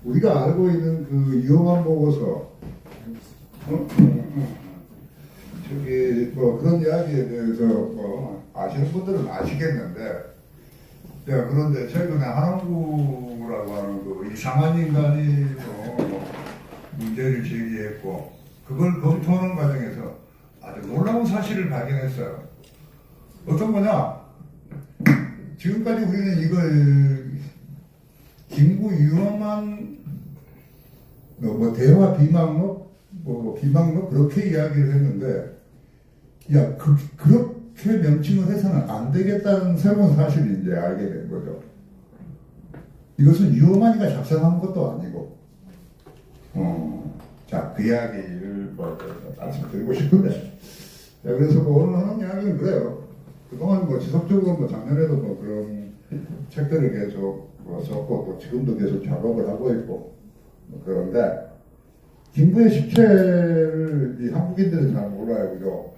우리가 알고 있는 그 위험한 보고서, 저기 뭐 그런 이야기에 대해서 뭐 아시는 분들은 아시겠는데, 야, 그런데 최근에 한원구라고 하는 그 이상한 인간이 뭐 문제를 제기했고, 그걸 검토하는 과정에서 아주 놀라운 사실을 발견했어요. 어떤 거냐? 지금까지 우리는 이걸 김구 유엄한 뭐 대화 비망록, 뭐 비망록 그렇게 이야기를 했는데, 야, 그렇게 명칭을 해서는 안 되겠다는 새로운 사실을 이제 알게 된 거죠. 이것은 유엄한이가 작성한 것도 아니고, 자, 그 이야기를 뭐 말씀드리고 싶은데, 자, 그래서 뭐 오늘 하는 이야기는 그래요. 그동안 뭐 지속적으로 뭐 작년에도 뭐 그런 책들을 계속 뭐 썼고, 또 지금도 계속 작업을 하고 있고, 뭐 그런데, 김구의 식체를 이 한국인들은 잘 몰라요, 그죠?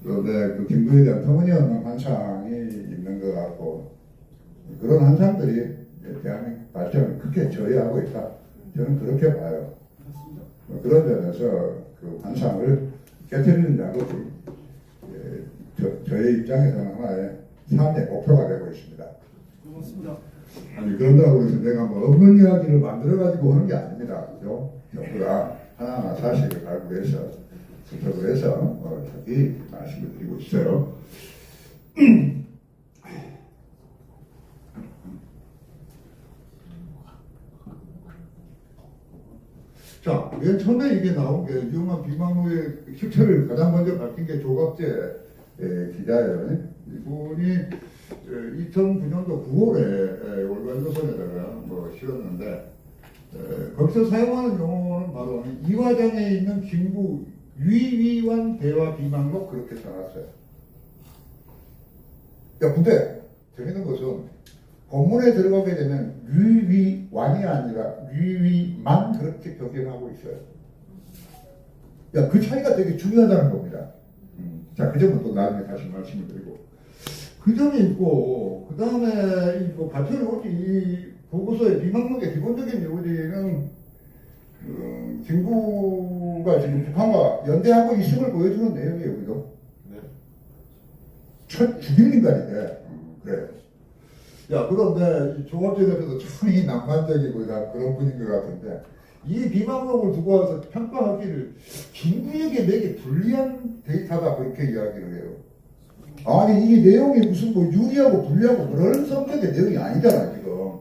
그런데 그 김구에 대한 터무니없는 환상이 있는 것 같고, 그런 환상들이 대한민국 발전을 크게 저해하고 있다. 저는 그렇게 봐요. 그런 점에서 그 환상을 깨뜨리는 작업이 저의 입장에서는 하나의 삶의 목표가 되고 있습니다. 고맙습니다. 아니, 그런다고 해서 내가 뭐 없는 이야기를 만들어가지고 하는 게 아닙니다. 그죠? 전부가 하나하나 사실을 발굴해서, 분석을 해서, 자기 말씀을 드리고 있어요. 자, 맨 처음에 이게 나온 게 유용한 비망로의 실체를 가장 먼저 밝힌 게 조갑재 기자예요. 이분이 2009년도 9월에 월간조선에다가 뭐 실었는데, 거기서 사용하는 용어는 바로 이 과정에 있는 김구 위위완 대화 비망록 그렇게 써놨어요. 야, 근데 재밌는 것은 본문에 들어가게 되면 위위완이 아니라 위위만 그렇게 표현하고 있어요. 야, 그 차이가 되게 중요하다는 겁니다. 자, 그 점은 또 나중에 다시 말씀을 드리고. 그 점이 있고, 그 다음에 뭐 발표를 오지, 이 보고서의 비망록의 기본적인 요지는, 김구가 지금 북한과 연대하고 있음을 보여주는 내용이에요, 그죠? 네. 첫 죽일 인간인데, 그래요. 야, 그런데 조갑재 대표도 참 이 낭만적이고 그런 분인 것 같은데, 이 비망록을 두고 와서 평가하기를 김구에게 내게 불리한 데이터다 그렇게 이야기를 해요. 아니, 이 내용이 무슨 뭐 유리하고 불리하고 그런 성격의 내용이 아니잖아, 지금.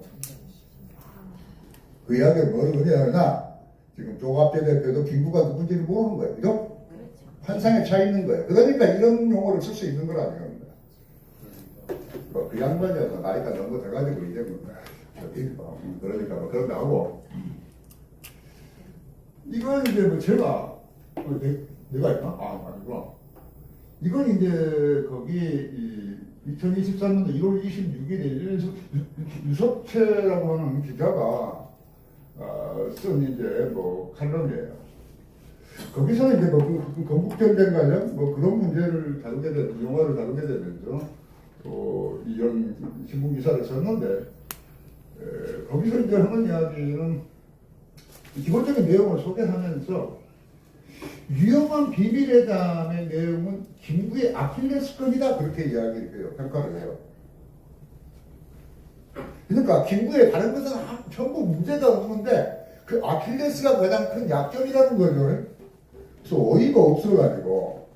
그 이야기를 뭐라고 해야 하나? 지금 조갑재 대표도 김구가 누군지를 모르는 거예요, 그죠? 환상에 차 있는 거예요. 그러니까 이런 용어를 쓸 수 있는 거라는 겁니다. 그 양반이어서 나이가 너무 돼가지고 이제 뭐 저기 그러니까 뭐 그런 거 하고, 이건 이제 뭐 제가 내가 있나? 아, 아니구나. 이건 이제 거기 2023년도 1월 26일에 유석채라고 하는 기자가 쓴 이제 뭐 칼럼이에요. 거기서 이제 뭐 그 건국전쟁 관련 뭐 그런 문제를 다루게 된 영화를 다루게 되면서 이런 신문 기사를 썼는데, 거기서 이제 하는 이야기는 기본적인 내용을 소개하면서 위험한 비밀회담의 내용은 김구의 아킬레스건이다 그렇게 이야기를 해요. 평가를 해요. 그러니까 김구의 다른 것은 전부 문제가 없는데 그 아킬레스가 가장 큰 약점이라는 거죠. 그래서 어이가 없어가지고,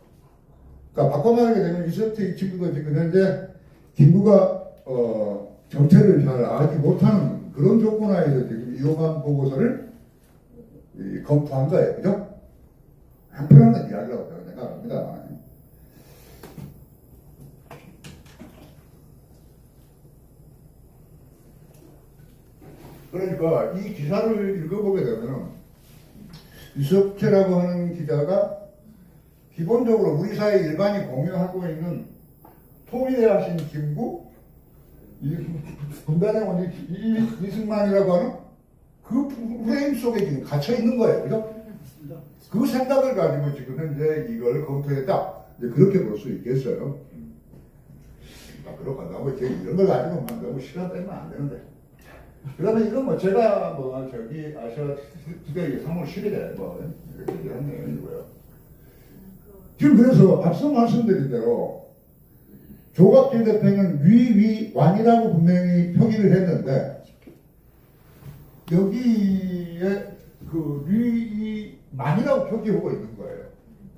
그러니까 바꿔 말하게 되면 이 친구가 지금 현재 김구가 정체를 잘 알지 못하는 그런 조건 하에서 지금 위험한 보고서를 검토한 거예요. 그죠? 한편한 이야기라고 저는 생각합니다. 그러니까 이 기사를 읽어보게 되면 유석채라고 하는 기자가 기본적으로 우리 사회 일반이 공유하고 있는 통일하신 김구, 분단의 원리 이승만이라고 하는 그 프레임 속에 지금 갇혀 있는 거예요. 그죠? 그 생각을 가지고 지금 현재 이걸 검토했다. 이제 그렇게 볼 수 있겠어요. 그렇고 나고 이제 이런 걸 가지고 너무 시간 빼면 안 되는데. 그다음에 이건 뭐 제가 뭐 저기 아시아 투데이 3월 10일에 뭐 이렇게 얘기한 내용이고요. 지금 그래서 앞서 말씀드린 대로 조갑진 대표는 위위완이라고 분명히 표기를 했는데 여기에 그 위위만이라고 표기하고 있는 거예요.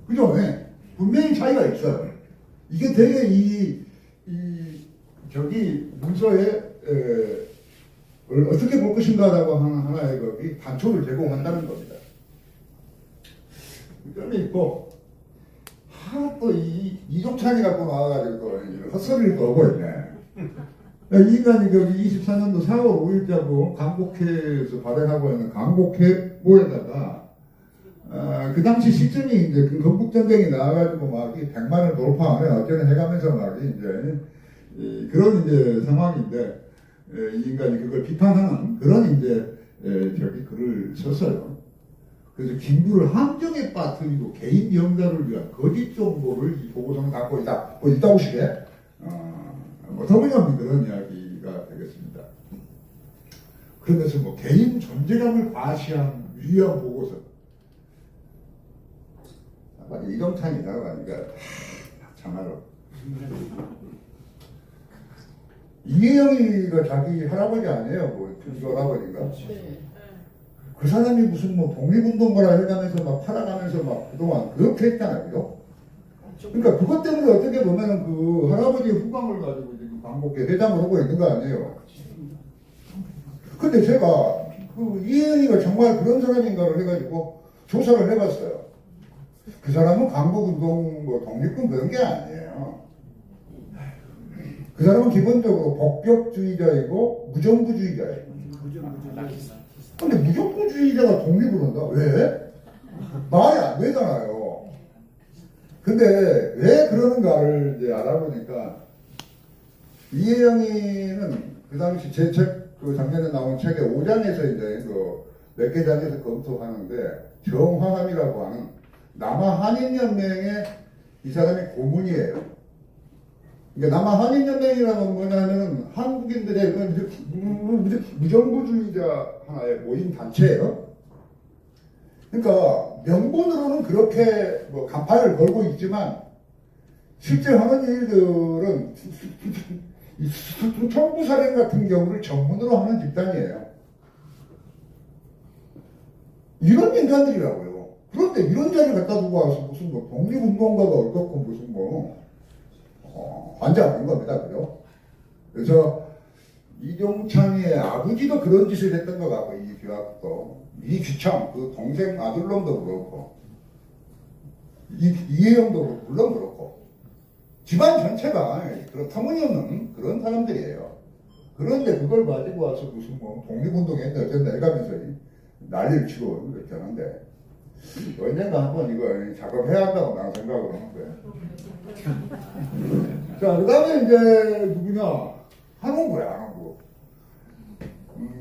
그죠? 네. 분명히 차이가 있어요. 이게 되게 저기 문서에 어떻게 볼 것인가라고 하는 하나의 그 단초를 제공한다는 겁니다. 그 점이 있고, 또 이종찬이 갖고 나와가지고 또 헛소리를 또 하고 있네. 이 인간이 거기 24년도 4월 5일자고 강곡회에서 발행하고 있는 강곡회보에다가 그 당시 시점이 이제 그 건국전쟁이 나와가지고 막 100만을 돌파하네 어쩌네 해가면서 막 이제 그런 이제 상황인데 이 인간이 그걸 비판하는 그런 이제 저기 글을 썼어요. 그래서 김구를 함정에 빠뜨리고 개인 영달을 위한 거짓 정보를 이 보고서는 갖고 있다. 뭐 있다고 시게 뭐 터무니없는 그런 이야기가 되겠습니다. 그러면서 뭐 개인 존재감을 과시한 위대한 보고서. 이정찬이 나가니까 참말로 이계영이가 자기 할아버지 아니에요? 뭐 그 할아버지가. 그 사람이 무슨 뭐 독립운동가라 해가면서 막 팔아가면서 막 그동안 그렇게 했잖아요. 그러니까 그것 때문에 어떻게 보면은 그 할아버지의 후광을 가지고 지금 광복회 회장을 하고 있는 거 아니에요. 근데 제가 그 이혜영이가 정말 그런 사람인가를 해가지고 조사를 해봤어요. 그 사람은 광복운동 뭐 독립군 그런 게 아니에요. 그 사람은 기본적으로 복격주의자이고 무정부주의자예요. 근데 무정부주의자가 독립을 한다? 왜? 말이 안 되잖아요. 근데 왜 그러는가를 이제 알아보니까 이혜영이는 그 당시 제 책, 그 작년에 나온 책의 5장에서 이제 그 몇 개 장에서 검토하는데 정화함이라고 하는 남아한인연맹의 이 사람이 고문이에요. 그러니까 남아한인연맹이라는 뭐냐면은 한국인들의 무정부주의자 하나의 모임 단체예요. 그러니까 명분으로는 그렇게 뭐 간판을 걸고 있지만 실제 하는 일들은 청부살인 같은 경우를 전문으로 하는 집단이에요. 이런 인간들이라고요. 그런데 이런 자리를 갖다 두고 와서 무슨 뭐 독립운동가가 어떻고 무슨 뭐 환장 아닌 겁니다. 그죠? 그래서 이종창의 아버지도 그런 짓을 했던 것 같고 이규창 그 동생 아들놈도 그렇고 이혜영도 물론 그렇고 집안 전체가 그런 터무니없는 그런 사람들이에요. 그런데 그걸 가지고 와서 무슨 뭐 독립운동했다 어쩐다 해가면서 난리를 치고 이렇게 하는데 언젠가 한번 이거 작업해야 한다고 나는 생각을 하는데. 자, 그 다음에 이제 누구냐? 한홍구야, 한홍구.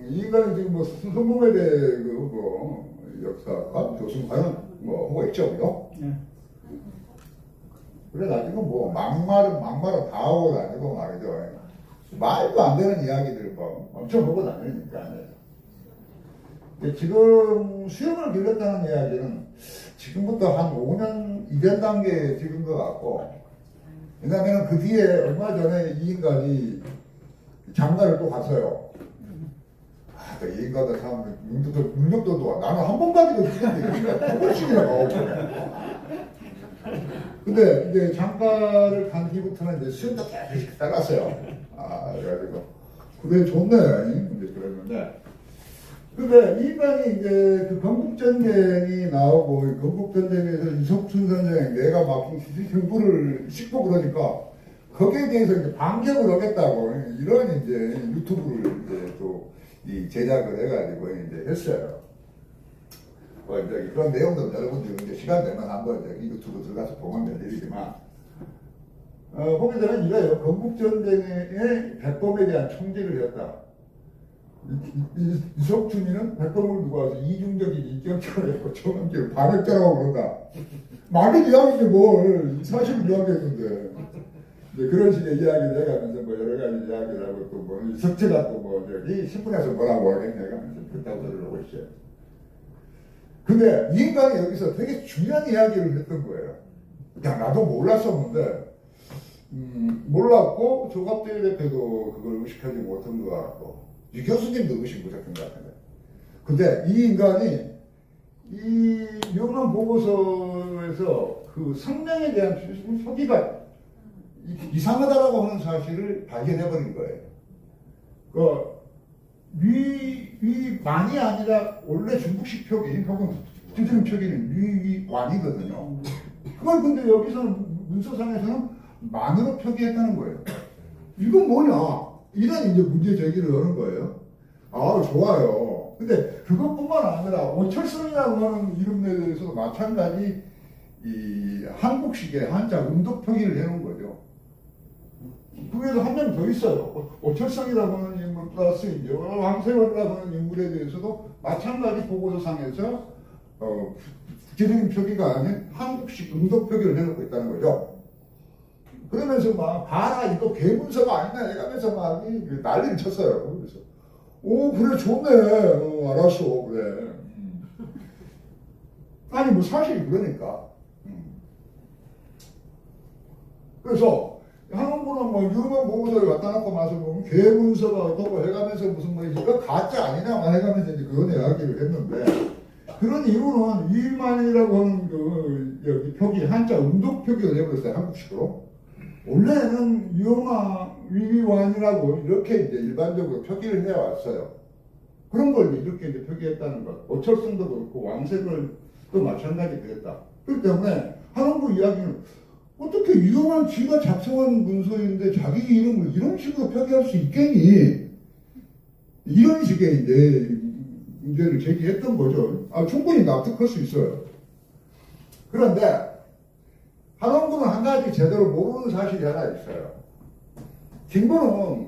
이 인간은 지금 뭐 성범에 대해 그 역사가 교수과는 뭐 하고 있죠, 그죠? 그래가지고 뭐 막말은 다 하고 다니고 말이죠. 말도 안 되는 이야기들 뭐 엄청 하고 다니니까. 지금 수용을 길렀다는 이야기는 지금부터 한 5년 이전 단계에 찍은 것 같고, 왜냐하면 그 뒤에 얼마 전에 이 인간이 장가를 또 갔어요. 이 인간도 참 능력도 좋아. 나는 한 번 가기도 싫은데 이거 두 번씩이나 가고. 근데 이제 장가를 간 뒤부터는 이제 수영도 계속 따랐어요. 그래가지고 그래 좋네. 이제 그랬는데. 근데 이 인간이 이제 그 건국전쟁이 나오고 건국전쟁에서 이석춘 선생 내가 막 형부를 싣고 그러니까 거기에 대해서 이제 반격을 하겠다고 이런 이제 유튜브를 이제 또 이 제작을 해가지고 이제 했어요. 이제 그런 내용도 여러분들 이제 시간 되면 한번 이제 유튜브 들어가서 보면 될 일이지만 보게 되면 이거예요. 건국전쟁의 백범에 대한 총질을 했다. 이석춘이는 백범을 두고 와서 이중적인 인격차를 했고 정원기를 반역자라고 그런다. 말이 이야기인데 뭘 사실을 이야기했는데 이제 그런 식의 이야기를 해가면서 뭐 여러 가지 이야기를 하고 또 뭐 석재가 또 뭐 저기 신문에서 뭐라고 하겠냐 하면서 그렇다고 그러고 있어요. 근데 이 인간이 여기서 되게 중요한 이야기를 했던 거예요. 야, 나도 몰랐었는데, 몰랐고, 조갑대 대표도 그걸 의식하지 못한 것 같고, 유 교수님도 의식 못했던 것 같은데. 근데 이 인간이 이 명랑 보고서에서 그 성명에 대한 표기가 이상하다라고 하는 사실을 발견해버린 거예요. 그 위완이 아니라 원래 중국식 표기 혹은 부정 표기는 위완이거든요. 그걸 근데 여기서는 문서상에서는 만으로 표기했다는 거예요. 이건 뭐냐? 이런 이제 문제 제기를 하는 거예요. 아, 좋아요. 근데 그것뿐만 아니라 오철성이라고 하는 이름에 대해서도 마찬가지 이 한국식의 한자 음독 표기를 해놓은 거죠. 그게도 한 명 더 있어요. 오철성이라고 하는 인물 플러스 이제 왕세월이라고 하는 인물에 대해서도 마찬가지 보고서상에서 국제적인 표기가 아닌 한국식 음독 표기를 해놓고 있다는 거죠. 그러면서 막 봐라 이거 개문서가 아니냐 해가면서 막 난리를 쳤어요. 그래서 오 그래 좋네. 알았어 그래. 아니 뭐 사실이 그러니까. 그래서 한국분은 뭐 유럽 보고서를 갖다 놓고 마서 보면 개문서가 어떻고 해가면서 무슨 뭐 이거 가짜 아니냐만 해가면서 이제 그런 이야기를 했는데 그런 이유는 위만이라고 하는 그 여기 표기 한자 음독 표기를 해버렸어요 한국식으로. 원래는 위완이라고 이렇게 이제 일반적으로 표기를 해왔어요. 그런 걸 이렇게 이제 표기했다는 것. 오철성도 그렇고 왕색을도 마찬가지 그랬다. 그렇기 때문에 한원구 이야기는 어떻게 위험한 지가 작성한 문서인데 자기 이름을 이런 식으로 표기할 수 있겠니? 이런 식의 이제 문제를 제기했던 거죠. 아, 충분히 납득할 수 있어요. 그런데 한원구는 한 가지 제대로 모르는 사실이 하나 있어요. 김구는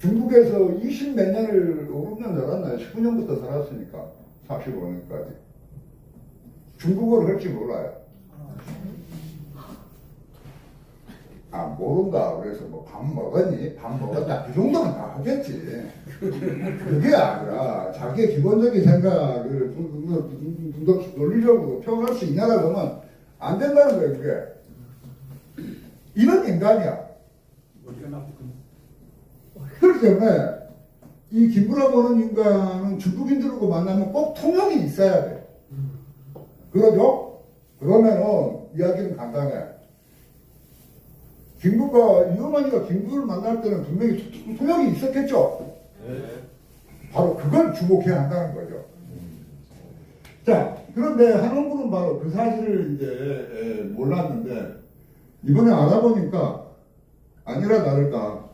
중국에서 20 몇 년을 5, 6년 살았나요? 19년부터 살았으니까 45년까지. 중국어를 할 줄 몰라요. 아, 모른다. 그래서 뭐 밥 먹었니? 밥 먹었다. 그 정도는 다 하겠지. 그게 아니라 자기의 기본적인 생각을 논리적으로 표현할 수 있냐라고 하면 안 된다는 거예요, 그게. 이런 인간이야. 그렇기 때문에 이 김구라고 하는 인간은 중국인들하고 만나면 꼭 통역이 있어야 돼. 그러죠? 그러면은 이야기는 간단해. 김구가, 이어만이가 김구를 만날 때는 분명히 통역이 있었겠죠? 네. 바로 그걸 주목해야 한다는 거죠. 자, 그런데 한원구는 바로 그 사실을 이제 몰랐는데, 이번에 알아보니까 아니라 다를까,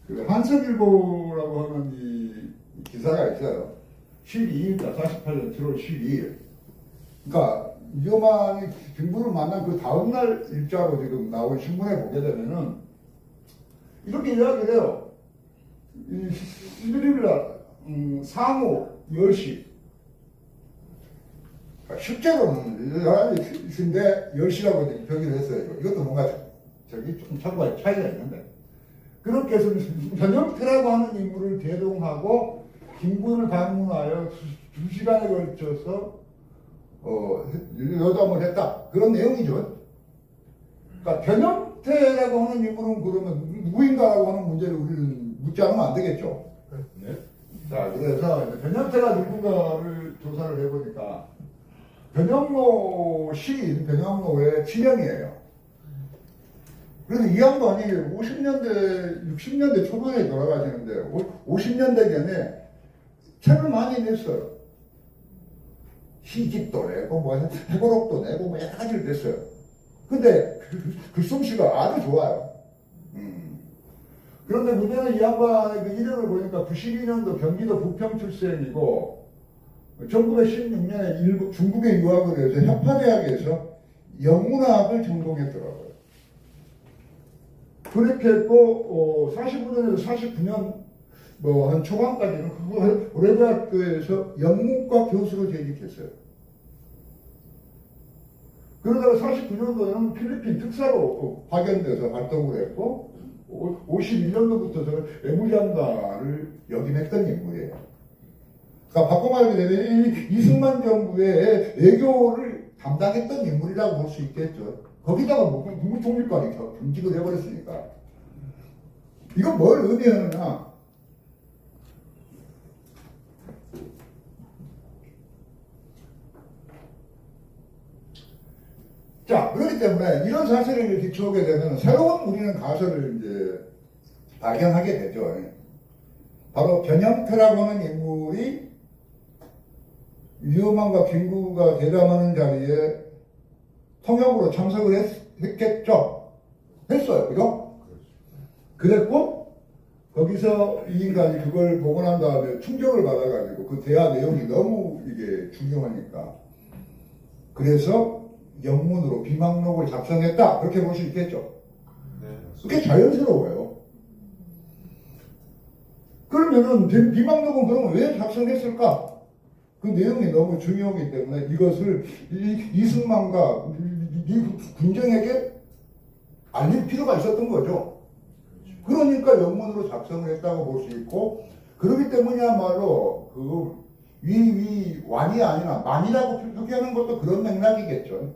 그 한석일보라고 하는 이 기사가 있어요. 12일자, 48년 7월 12일. 그러니까, 이어만이 김구를 만난 그 다음날 일자로 지금 나온 신문에 보게 되면은, 이렇게 이야기를 해요. 11일날, 상호 10시. 실제로는 11시인데 10시라고 표기를 했어요. 이것도 뭔가 저기 조금 차이가 있는데. 그렇게 해서 전영태라고 하는 인물을 대동하고 김구를 방문하여 2시간에 걸쳐서 여담을 했다. 그런 내용이죠. 그러니까 변형태라고 하는 인물은 그러면 누구인가라고 하는 문제를 우리는 묻지 않으면 안 되겠죠. 네. 자, 그래서 변형태가 누군가를 조사를 해보니까 변형로 시인 변형로의 친형이에요. 그래서 이 양반이 50년대, 60년대 초반에 돌아가시는데 50년대경에 책을 많이 냈어요. 시집도 내고 뭐 해고록도 내고 뭐 여러 가지를 냈어요. 근데 글솜씨가 아주 좋아요. 그런데 문제는 이 양반의 그 이력을 보니까 92년도 경기도 부평 출생이고 1916년에 일부 중국에 유학을 해서 협화대학에서 영문학을 전공했더라고요. 그렇게 했고 45년에서 49년 뭐 한 초반까지는 그 고려대학교에서 영문과 교수로 재직했어요. 그러다가 49년도에는 필리핀 특사로 파견돼서 활동을 했고 51년도부터 외무장관을 역임했던 인물이에요. 그러니까 바꿔 말하게 되면 이승만 정부의 외교를 담당했던 인물이라고 볼 수 있겠죠. 거기다가 뭐 국무총리까지 경직을 해버렸으니까. 이건 뭘 의미하느냐? 자, 그렇기 때문에 이런 사실을 기초하게 되면 새로운 우리는 가설을 이제 발견하게 되죠. 바로 변형태라고 하는 인물이 위엄함과 김구가 대담하는 자리에 통역으로 참석을 했겠죠. 했어요. 그죠? 그랬고, 거기서 이 인간이 그걸 보고 난 다음에 충격을 받아가지고 그 대화 내용이 너무 이게 중요하니까. 그래서 영문으로 비망록을 작성했다. 그렇게 볼 수 있겠죠. 그게 자연스러워요. 그러면은 비망록은 그러면 왜 작성했을까? 그 내용이 너무 중요하기 때문에 이것을 이승만과 군정에게 알릴 필요가 있었던 거죠. 그러니까 영문으로 작성을 했다고 볼 수 있고, 그렇기 때문이야말로 그 완이 아니라 만이라고 표기하는 것도 그런 맥락이겠죠.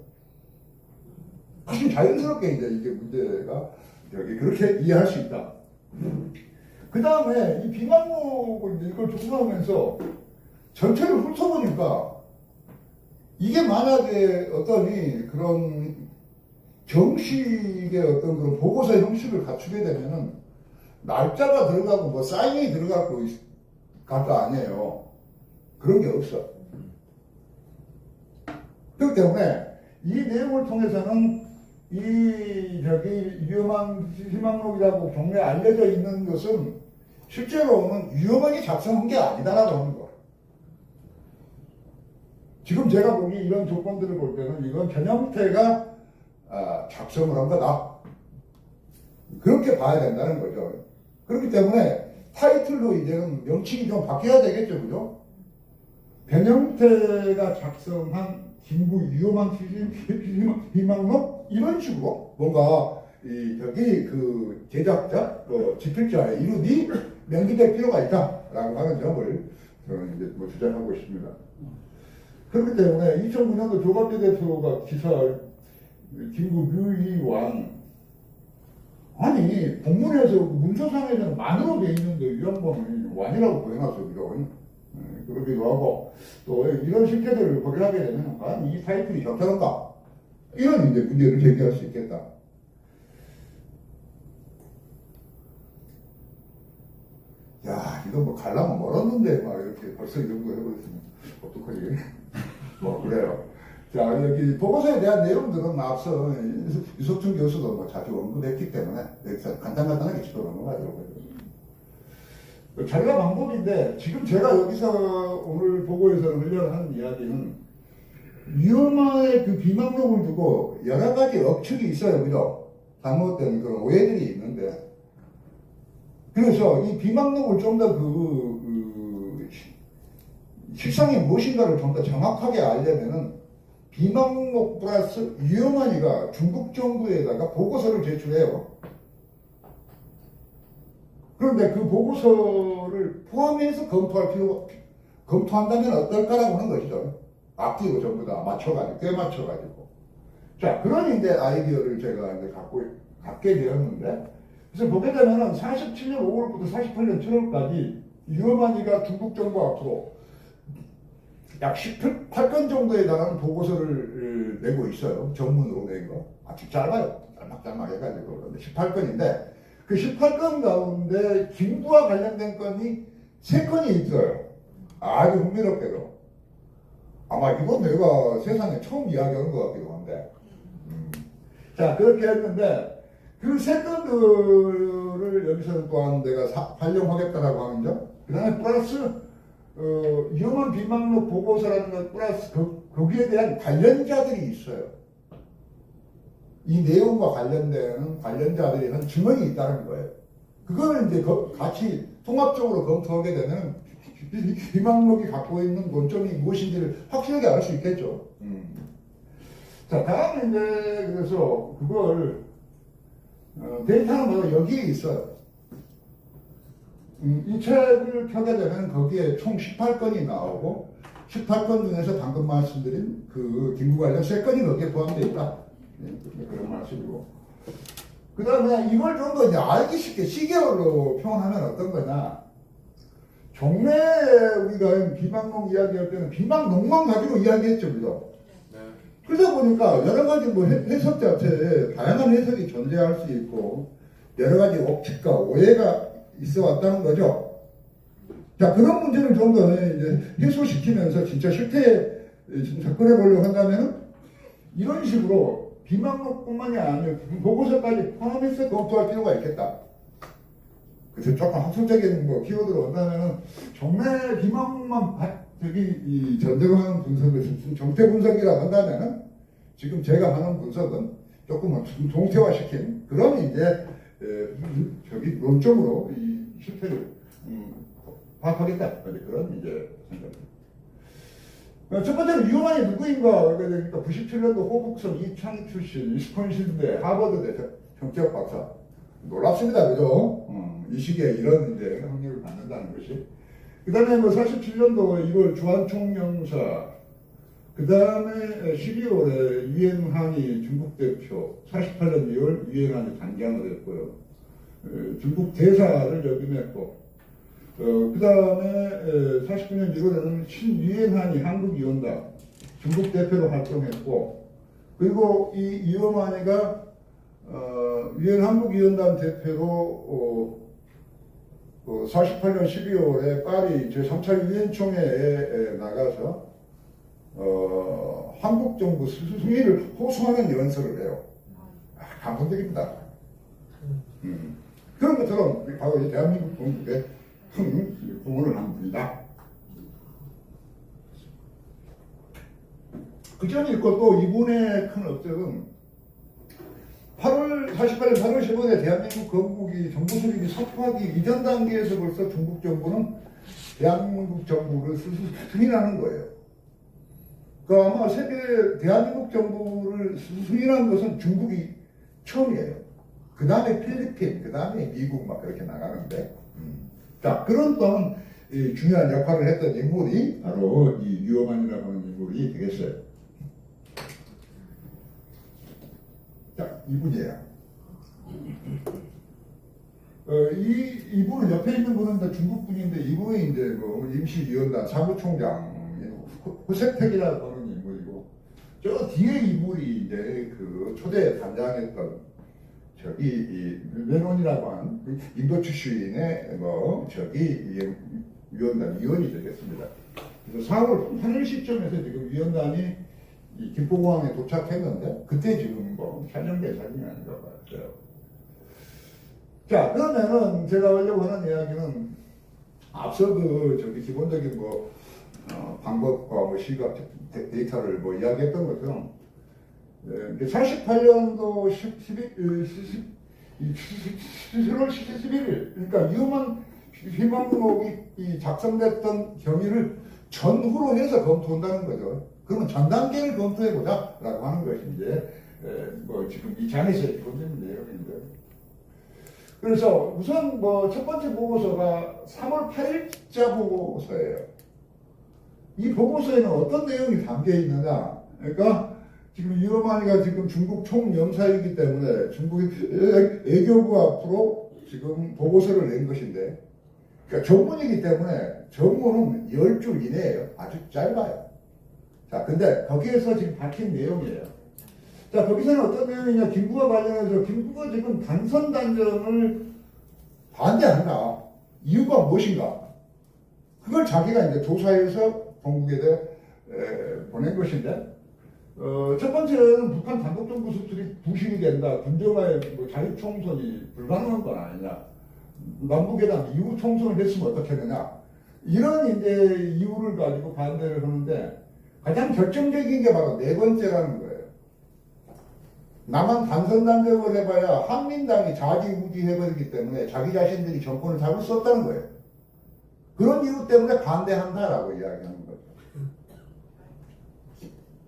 아주 자연스럽게 이제 이게 문제가 여기 그렇게 이해할 수 있다. 그 다음에 이 비망록을 이걸 조사하면서 전체를 훑어보니까 이게 만약에 어떤 그런 정식의 어떤 그런 보고서 형식을 갖추게 되면은 날짜가 들어가고 뭐 사인이 들어가고 갈 거 아니에요. 그런 게 없어. 그렇기 때문에 이 내용을 통해서는 위험한 희망록이라고 경매에 알려져 있는 것은 실제로는 위험하게 작성한 게 아니다라고 하는 거. 지금 제가 보기 이런 조건들을 볼 때는 이건 전형태가 작성을 한 거다. 그렇게 봐야 된다는 거죠. 그렇기 때문에 타이틀로 이제는 명칭이 좀 바뀌어야 되겠죠, 그죠? 변형태가 작성한 김구 위험한 희망록 이런 식으로 뭔가 여기 그 제작자, 집필자의 이름이 명기될 필요가 있다라고 하는 점을 저는 이제 뭐 주장하고 있습니다. 그렇기 때문에 2009년도 조갑재 대표가 기사를 김구 류이왕 아니 공문에서 문서상에서는 만으로 돼 있는데 이 양반이 완이라고 보여놨어요. 그러기도 하고 또 이런 실체들을 확인하게 되면 과연 이 타이틀이 적절한가 이런 이제 문제를 제기할 수 있겠다. 야 이거 뭐 갈라면 멀었는데 막 이렇게 벌써 이 정도 해버렸으면 어떡하지? 뭐 그래요. 자 여기 보고서에 대한 내용들은 앞서 유석춘 교수도 뭐 자주 언급했기 때문에 여기서 간단하게 짚어 넘어가도록 하겠습니다. 자료가 방법인데 지금 제가 여기서 오늘 보고에서 하려고 하는 이야기는 위험의 그 비망록을 두고 여러 가지 억측이 있어요. 그죠? 잘못된 그런 오해들이 있는데 그래서 이 비망록을 좀 더 실상이 무엇인가를 좀 더 정확하게 알려면은 비망록 플러스 위험한이가 중국 정부에다가 보고서를 제출해요. 그런데 그 보고서를 포함해서 검토한다면 어떨까라고 하는 것이죠. 앞뒤로 전부 다 맞춰가지고, 꽤 맞춰가지고. 자, 그런 이제 아이디어를 제가 이제 갖게 되었는데, 그래서 보게 되면은 47년 5월부터 48년 7월까지 위험한이가 중국 정부 앞으로 약 18건 정도에 달하는 보고서를 내고 있어요. 전문으로 낸 거. 아주 짧아요. 짤막짤막 해가지고. 그런데 18건인데, 그 18건 가운데 김구와 관련된 건이 3건이 있어요. 아주 흥미롭게도. 아마 이건 내가 세상에 처음 이야기한 것 같기도 한데. 자, 그렇게 했는데, 그 3건들을 여기서 또한 내가 활용하겠다라고 하는 점. 그 다음에 플러스, 위험한 비망록 보고서라는 것 플러스 거기에 대한 관련자들이 있어요. 이 내용과 관련되는 관련자들이 한 증언이 있다는 거예요. 그거는 이제 같이 통합적으로 검토하게 되면 비망록이 갖고 있는 논점이 무엇인지를 확실하게 알 수 있겠죠. 자, 다음에 이제 그래서 그걸 데이터는 바로 여기에 있어요. 이 책을 펴게 되면 거기에 총 18건이 나오고 18건 중에서 방금 말씀드린 그 김구 관련 3건이 거기에 포함되어 있다. 그런 말씀이고. 그 다음에 이걸 좀 더 이제 알기 쉽게 시계열로 표현하면 어떤 거냐. 종래 우리가 비망록 이야기할 때는 비망록만 가지고 이야기했죠, 그죠? 네. 그러다 보니까 여러 가지 뭐 해석 자체에 다양한 해석이 존재할 수 있고 여러 가지 옥칙과 오해가 있어 왔다는 거죠. 자, 그런 문제를 좀 더 이제 해소시키면서 진짜 실태에 접근해 보려고 한다면 이런 식으로 비망록뿐만이 아니라 보고서까지 포함해서 검토할 필요가 있겠다. 그래서 조금 학술적인 뭐 키워드로 온다면은 정말 비망록만 이 전쟁하는 분석을 정태 분석이라고 한다면은 지금 제가 하는 분석은 조금 동태화시킨 그런 이제 저기 논점으로 이 실태를 파악하겠다. 그런 이제 생각입니다. 첫 번째로 위험한이 누구인가? 그러니까 97년도 호북성 이창희 출신 위스콘신대 하버드대 정치학 박사. 놀랍습니다. 그죠? 이 시기에 이런 이제 학력을 받는다는 것이. 그 다음에 뭐 47년도 1월 주한총영사. 그 다음에 12월에 유엔한이 중국 대표. 48년 2월 유엔한이 단장을 했고요. 중국 대사를 역임했고. 그 다음에 49년 1월에는 신유엔한이 한국위원장 중국 대표로 활동했고, 그리고 이 이엄한이가 유엔 한국위원단 대표로 48년 12월에 파리 제3차 유엔총회에 나가서 한국 정부 승인을 호소하는 연설을 해요. 감동적입니다. 그런 것처럼 바로 이 대한민국 건국에 큰 공헌을 한 분이다. 그 점이 있고 또 이분의 큰 업적은 48년 8월 15일에 대한민국 건국이 정부 수립이 선포하기 이전 단계에서 벌써 중국 정부는 대한민국 정부를 승인하는 거예요. 그러니까 아마 세계 대한민국 정부를 승인한 것은 중국이 처음이에요. 그 다음에 필리핀, 그 다음에 미국 막 그렇게 나가는데. 자, 그런 또한 중요한 역할을 했던 인물이 바로 이 유엄한이라고 하는 인물이 되겠어요. 자, 이분이에요. 이분은 옆에 있는 분은 중국 분인데 이분이 이제 뭐 임시위원단 사무총장 후세택이라고 하는 인물이고 저 뒤에 인물이 이제 그 초대 단장했던 저기 르베논이라고 하는 인도 출신의 뭐 저기 위원단 위원이 되겠습니다. 그래서 4월 8일 시점에서 지금 위원단이 이 김포공항에 도착했는데 그때 지금 뭐 촬영된 사진이 아닌가 봐요. 자, 그러면은 제가 하려고 하는 이야기는 앞서 그 저기 기본적인 뭐 방법과 뭐 시각 데이터를 뭐 이야기했던 것처럼 48년도 11월 11일, 그러니까 위험한 희망록이 작성됐던 경위를 전후로 해서 검토한다는 거죠. 그러면 전 단계를 검토해보자 라고 하는 것이 이제 뭐 지금 이 장에서 기본적인 내용인데. 그래서 우선 뭐 첫 번째 보고서가 3월 8일자 보고서예요. 이 보고서에는 어떤 내용이 담겨 있느냐. 그러니까 지금 유엄한이가 지금 중국 총영사이기 때문에 중국이 외교부 앞으로 지금 보고서를 낸 것인데, 그러니까 전문이기 때문에 전문은 10줄 이내예요. 아주 짧아요. 자, 근데 거기에서 지금 밝힌 내용이에요. 자, 거기서는 어떤 내용이냐. 김구와 관련해서 김구가 지금 당선 단정을 반대한다. 이유가 무엇인가? 그걸 자기가 이제 조사해서 건국에다 보낸 것인데, 첫 번째는 북한 단독정부 수출이 부실이 된다. 군정화의 뭐 자유총선이 불가능한 건 아니냐. 남북회담 이후 총선을 했으면 어떻겠느냐. 이런 이제 이유를 가지고 반대를 하는데 가장 결정적인 게 바로 네 번째라는 거예요. 남한 단선 단정을 해봐야 한민당이 좌지우지해버리기 때문에 자기 자신들이 정권을 잡을 수 없다는 거예요. 그런 이유 때문에 반대한다라고 이야기하는 거죠.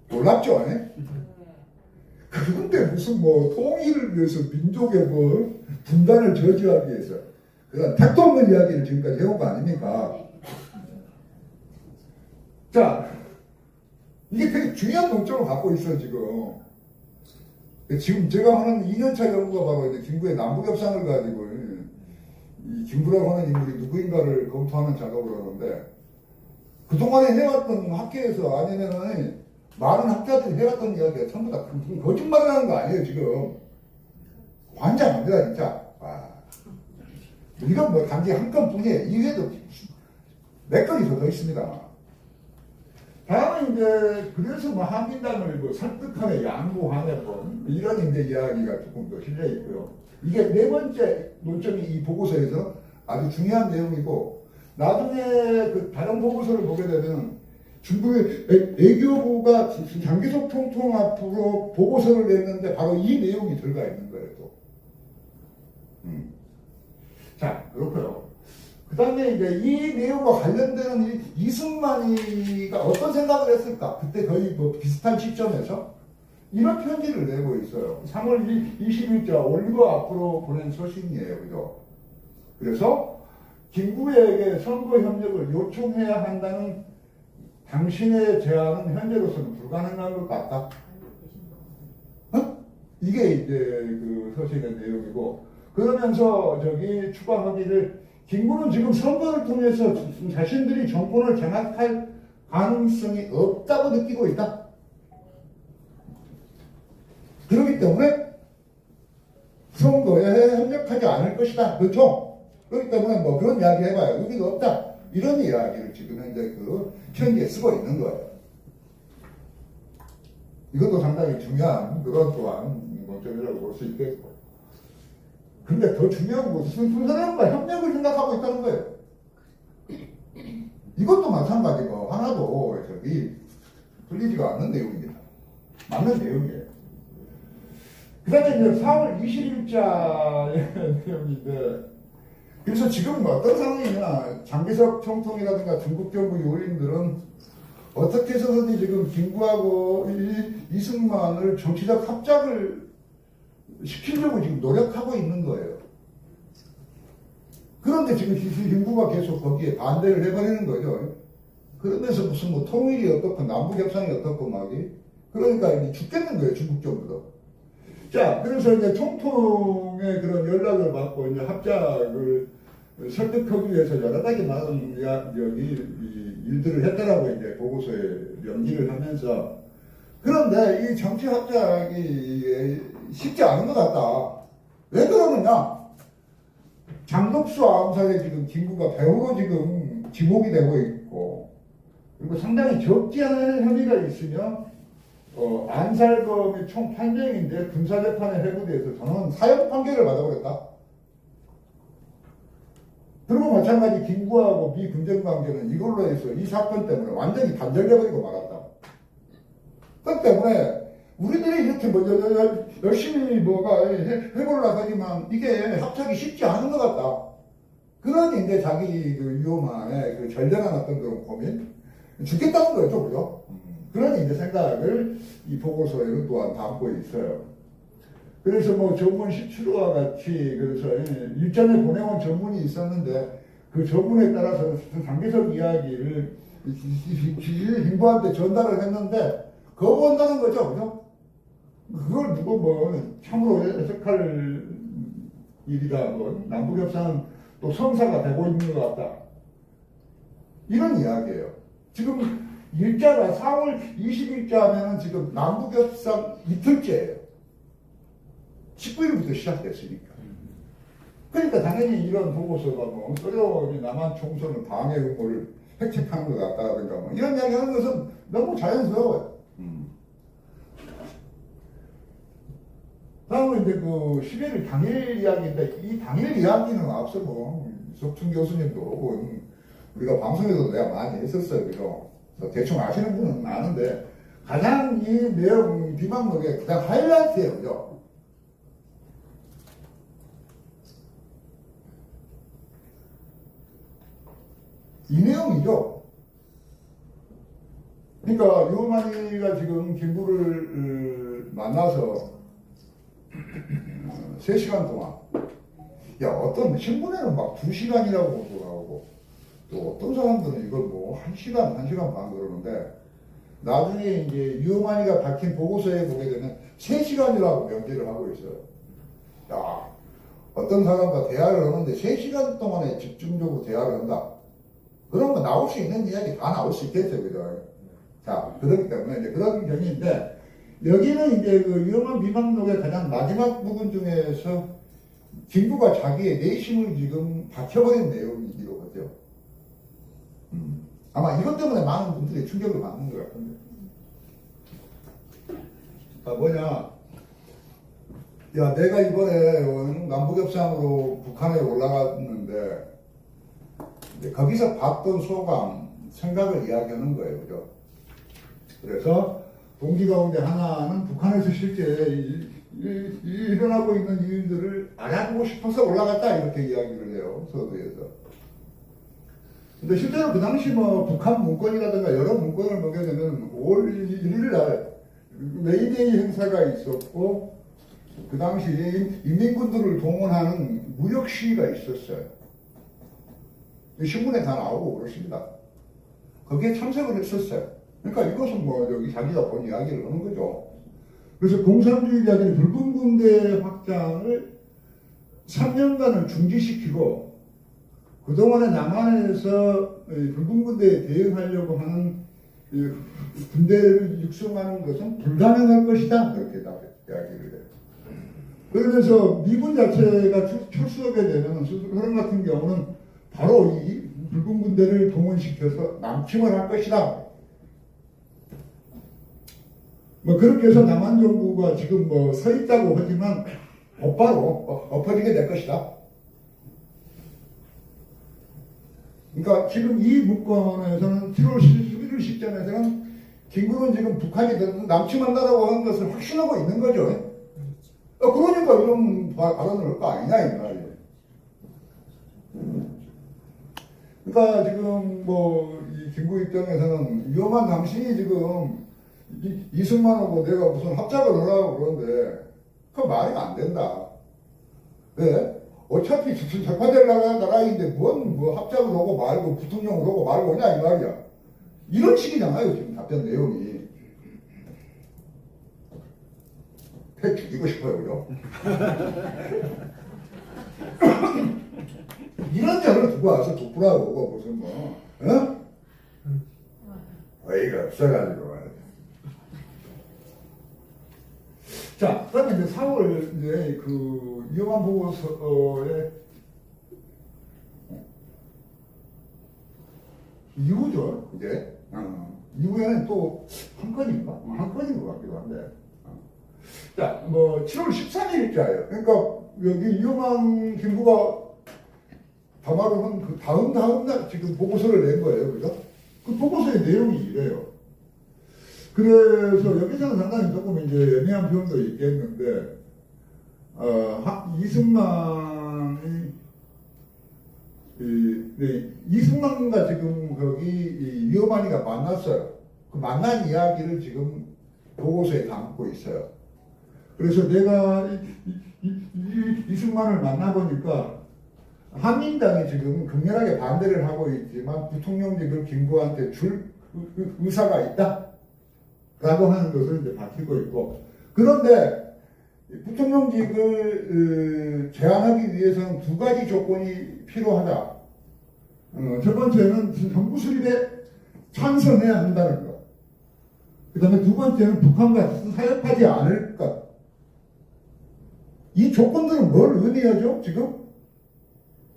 놀랍죠? 그런데 무슨 뭐 통일을 위해서 민족의 뭐 분단을 저지하기 위해서 그런 택도 없는 이야기를 지금까지 해온 거 아닙니까? 자, 이게 되게 중요한 논점을 갖고 있어 지금. 지금 제가 하는 2년차 연구가 바로 이제 김구의 남북협상을 가지고 이 김구라고 하는 인물이 누구인가를 검토하는 작업을 하는데 그동안에 해왔던 학계에서 아니면은 많은 학자들이 해왔던 이야기가 전부 다 거짓말을 하는 거 아니에요 지금. 환장합니다 진짜. 와. 이건 뭐 단지 한 건뿐이에요. 이외에도 몇 건이 더 있습니다. 다음은 이제 그래서 뭐 한민당을 뭐 설득하네 양보하네 뭐 이런 이제 이야기가 조금 더 실려 있고요. 이게 네 번째 논점이 이 보고서에서 아주 중요한 내용이고 나중에 그 다른 보고서를 보게 되면 중국의 외교부가 장기적 통통 앞으로 보고서를 냈는데 바로 이 내용이 들어가 있는 거예요 또. 자 그렇고요. 그 다음에 이제 이 내용과 관련되는 이승만이가 어떤 생각을 했을까? 그때 거의 뭐 비슷한 시점에서 이런 편지를 내고 있어요. 3월 20일자 올리버 앞으로 보낸 서신이에요. 그죠? 그래서 김구에게 선거 협력을 요청해야 한다는 당신의 제안은 현재로서는 불가능한 것 같다. 어? 이게 이제 그 서신의 내용이고 그러면서 저기 추가하기를 김구는 지금 선거를 통해서 자신들이 정권을 장악할 가능성이 없다고 느끼고 있다. 그렇기 때문에 선거에 협력하지 않을 것이다. 그렇죠? 그렇기 때문에 뭐 그런 이야기 해봐요. 의미가 없다. 이런 이야기를 지금 현재 그 편지에 쓰고 있는 거예요. 이것도 상당히 중요한 그런 또한 논점이라고 볼 수 있겠고. 근데 더 중요한 것은 순서대로과 협력을 생각하고 있다는 거예요. 이것도 마찬가지고 하나도 저기 틀리지가 않는 내용입니다. 맞는 내용이에요. 그 다음에 이제 4월 20일자의 내용인데 그래서 지금 어떤 상황이냐 장기석 총통이라든가 중국 정부 요인들은 어떻게 해서든지 지금 김구하고 이승만을 정치적 합작을 시키려고 지금 노력하고 있는 거예요. 그런데 지금 김구가 계속 거기에 반대를 해버리는 거죠. 그러면서 무슨 뭐 통일이 어떻고 남북협상이 어떻고 막이 그러니까 이제 죽겠는 거예요 중국 정부도. 자 그래서 이제 총통의 그런 연락을 받고 이제 합작을 설득하기 위해서 여러 가지 많은 일들을 했다라고 이제 보고서에 연기를 하면서 그런데 이 정치 합작이 쉽지 않은 것 같다. 왜 그러느냐? 장덕수 암살에 지금 김구가 배후로 지금 지목이 되고 있고, 그리고 상당히 적지 않은 혐의가 있으며, 안살범이 총 8명인데 군사재판에 회부돼서 저는 사형 판결을 받아버렸다. 그리고 마찬가지 김구하고 미 군정관계는 이걸로 해서 이 사건 때문에 완전히 단절돼버리고 말았다. 그렇기 때문에 우리들이 이렇게 뭐 열심히 뭐가 해보려고 하지만 이게 합작이 쉽지 않은 것 같다. 그러니 이제 자기 그 위험한 그 절전한 어떤 그런 고민 죽겠다는 거죠, 그죠? 그런 이제 생각을 이 보고서에는 또한 담고 있어요. 그래서 뭐 전문 17호와 같이 그래서 일전에 보내온 전문이 있었는데 그 전문에 따라서 장기석 이야기를 김구한테 전달을 했는데 거부한다는 거죠, 그죠? 그걸 누구 뭐 참으로 해석할 일이다. 뭐 남북협상은 또 성사가 되고 있는 것 같다. 이런 이야기예요. 지금 일자가 4월 20일자 하면은 지금 남북협상 이틀째예요. 19일부터 시작됐으니까. 그러니까 당연히 이런 보고서가 뭐 어려운 남한 총선을 방해 음모를 획책하는 것 같다든가 뭐 이런 이야기 하는 것은 너무 자연스러워요. 다음은 이제 그 11일 당일 이야기인데 이 당일 이야기는 앞서 뭐 석춘 교수님도 혹은 우리가 방송에도 내가 많이 했었어요. 그죠? 대충 아시는 분은 아는데 가장 이 내용 비방록의 가장 하이라이트예요. 그죠? 이 내용이죠. 그러니까 유만이가 지금 김구를 만나서 3시간 동안, 야, 어떤 신문에는 막 2시간이라고 보도하고, 또 어떤 사람들은 이걸 뭐 1시간, 1시간 반 그러는데, 나중에 이제 유만이가 밝힌 보고서에 보게 되면 3시간이라고 명기를 하고 있어요. 야, 어떤 사람과 대화를 하는데 3시간 동안에 집중적으로 대화를 한다. 그러면 나올 수 있는 이야기 다 나올 수 있겠죠, 그죠? 자, 그렇기 때문에 이제 그런 경위인데, 여기는 이제 그 위험한 비방록의 가장 마지막 부분 중에서 김구가 자기의 내심을 지금 밝혀버린 내용이기도 하죠. 아마 이것 때문에 많은 분들이 충격을 받는 것 같은데. 아, 뭐냐. 야, 내가 이번에 남북협상으로 북한에 올라갔는데, 거기서 봤던 소감, 생각을 이야기하는 거예요. 그죠? 그래서 동기 가운데 하나는 북한에서 실제 일어나고 있는 일들을 알아보고 싶어서 올라갔다. 이렇게 이야기를 해요. 서두에서. 근데 실제로 그 당시 뭐 북한 문건이라든가 여러 문건을 보게 되면 5월 1일 날 메이데이 행사가 있었고, 그 당시 인민군들을 동원하는 무력 시위가 있었어요. 신문에 다 나오고 그렇습니다. 거기에 참석을 했었어요. 그러니까 이것은 뭐 여기 자기가 본 이야기를 하는 거죠. 그래서 공산주의자들이 붉은 군대 확장을 3년간을 중지시키고, 그동안에 남한에서 붉은 군대에 대응하려고 하는 군대를 육성하는 것은 불가능할 것이다. 그렇게 다 이야기를 해요. 그러면서 미군 자체가 철수하게 되는 그런 같은 경우는 바로 이 붉은 군대를 동원시켜서 남침을 할 것이다. 뭐 그렇게 해서 남한 정부가 지금 뭐 서 있다고 하지만 곧바로 엎어지게 될 것이다. 그러니까 지금 이 문건에서는 7월 11일 시점에서는 김구는 지금 북한이 남침한다라고 하는 것을 확신하고 있는 거죠. 그러니까 이런 발언을 할 거 아니냐 이 말이에요. 그러니까 지금 뭐 이 김구 입장에서는 위험한 당신이 지금 이승만하고 내가 무슨 합작을 하라고 그러는데 그 말이 안 된다. 왜? 어차피 재판될 나라인데 뭔 뭐 합작을 하고 말고 부통령을 하고 말고 그냐 이 말이야. 이런 식이잖아요 지금 답변 내용이. 패 죽이고 싶어요, 그죠? 이런 자를 두고 와서 독불하고 무슨 뭐, 어? 어이가 없어가지고. 자, 그러면 이제 4월 이제 그 위험한 보고서의 이후죠, 이제. 이후에는 또 한 건인가? 한 건인 것 같기도 한데. 자, 뭐 7월 13일자예요. 그러니까 여기 위험한 김구가 담화를 한 그 다음 날 지금 보고서를 낸 거예요, 그죠? 그 보고서의 내용이 이래요. 그래서 여기서는 상당히 조금 이제 애매한 표현도 있겠는데, 이승만이, 이승만과 지금 거기 위험한이가 만났어요. 그 만난 이야기를 지금 보고서에 담고 있어요. 그래서 내가 이승만을 만나보니까 한민당이 지금 극렬하게 반대를 하고 있지만 부통령직을 김구한테 줄 의사가 있다. 라고 하는 것을 이제 밝히고 있고, 그런데 부통령직을 제안하기 위해서는 2가지 조건이 필요하다. 첫 번째는 정부 수립에 찬성해야 한다는 것. 그 다음에 2번째는 북한과 타협하지 않을 것. 이 조건들은 뭘 의미하죠? 지금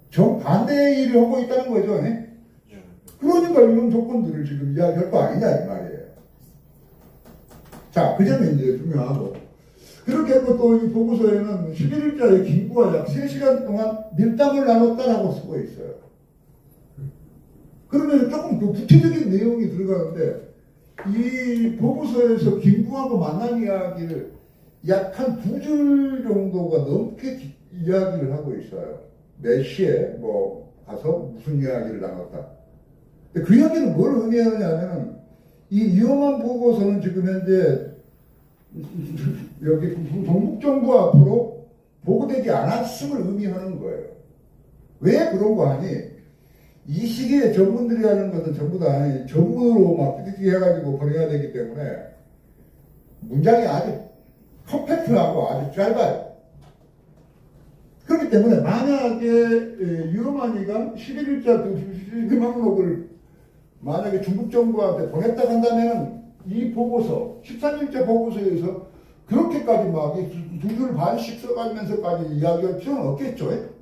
정반대의 일을 하고 있다는 거죠. 네? 그러니까 이런 조건들을 지금 이야기할 거 아니냐 이 말이에요. 자, 그 점이 이제 중요하고. 그렇게 했고 또 이 보고서에는 11일자에 김구와 약 3시간 동안 밀담을 나눴다라고 쓰고 있어요. 그러면 조금 그 구체적인 내용이 들어가는데, 이 보고서에서 김구하고 만난 이야기를 약 한 2줄 정도가 넘게 이야기를 하고 있어요. 몇 시에 뭐 가서 무슨 이야기를 나눴다. 근데 그 이야기는 뭘 의미하느냐면, 이 위험한 보고서는 지금 현재 여기 동북정부 앞으로 보고되지 않았음을 의미하는 거예요. 왜 그런 거 하니? 이 시기에 전문들이 하는 것은 전부 다 전문으로 막 삐삐삐 해가지고 보내야 되기 때문에 문장이 아주 컴팩트하고 아주 짧아요. 그렇기 때문에 만약에 유로마니가 11일자 희망록을 만약에 중국 정부한테 보냈다 한다면 이 보고서 13일자 보고서에서 그렇게까지 막 두 줄 반씩 써가면서까지 이야기할 필요는 없겠죠.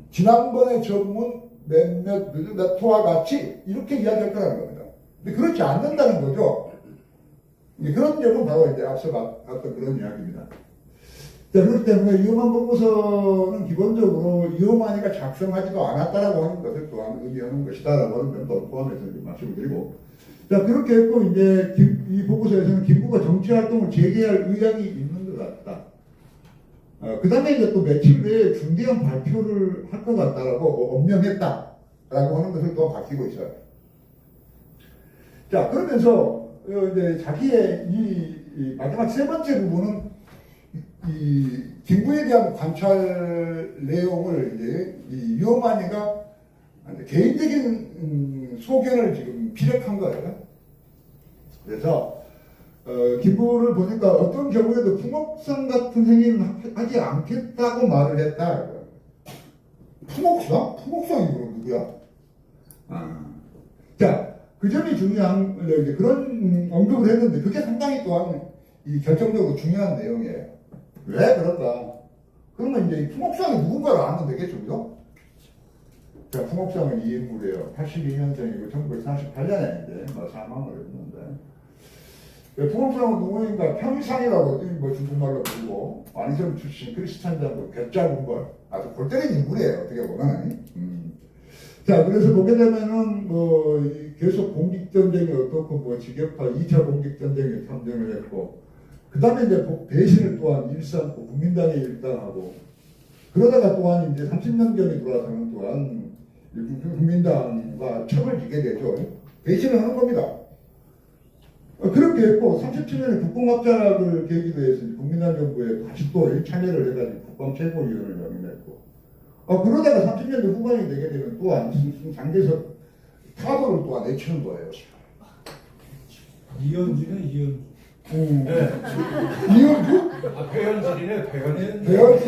지난번에 전문 몇 토와 같이 이렇게 이야기할 거라는 겁니다. 근데 그렇지 않는다는 거죠. 그런 점은 바로 이제 앞서 봤던 그런 이야기입니다. 자, 그렇기 때문에 위험한 보고서는 기본적으로 위험하니까 작성하지도 않았다라고 하는 것을 또한 의미하는 것이다라고 하는 점도 포함해서 말씀을 드리고, 자, 그렇게 했고, 이제 이 보고서에서는 김구가 정치활동을 재개할 의향이 있는 것 같다. 그 다음에 이제 또 며칠 내에 중대한 발표를 할 것 같다라고 엄명했다라고 하는 것을 또 밝히고 있어요. 자, 그러면서 이제 자기의 이 마지막 세 번째 부분은 이 김구에 대한 관찰 내용을 이제 이 유어마니가 개인적인 소견을 지금 피력한 거예요. 그래서 김구를 보니까 어떤 경우에도 풍옥상 같은 행위는 하지 않겠다고 말을 했다. 풍옥상? 풍옥상이 누구야? 자, 그 점이 중요한 그런 언급을 했는데 그게 상당히 또한 이 결정적으로 중요한 내용이에요. 왜 그럴까? 그러면 이제 풍옥상이 누군가를 알면 되겠죠, 그죠? 자, 풍옥상은 이 인물이에요. 82년생이고 1948년에 이제 사망을 했는데, 풍옥상은 누구인가? 평상이라고 뭐 중국말로 부르고 안희성 출신 크리스찬 장군 괴짜군벌, 아주 골 때리는 인물이에요, 어떻게 보면. 자, 그래서 보게 되면은 뭐 계속 공직전쟁이 어떻고 뭐 직역파 2차 공직전쟁에 참전을 했고, 그 다음에 이제 배신을 또한 일삼고 국민당에 일당하고, 그러다가 또한 이제 30년 전에 돌아서는 또한 국민당과 척을 지게 되죠. 배신을 하는 겁니다. 그렇게 했고 37년에 국공합작을 계기로 해서 국민당 정부에 다시 또 참여를 해가지고 국방 최고위원을 역임했고, 그러다가 30년대 후반이 되게 되면 또한 장개석 타도를 또한 내치는 거예요. 이현주네, 이현주. 네. 이현주? 배현진이네, 배현진. 배현진?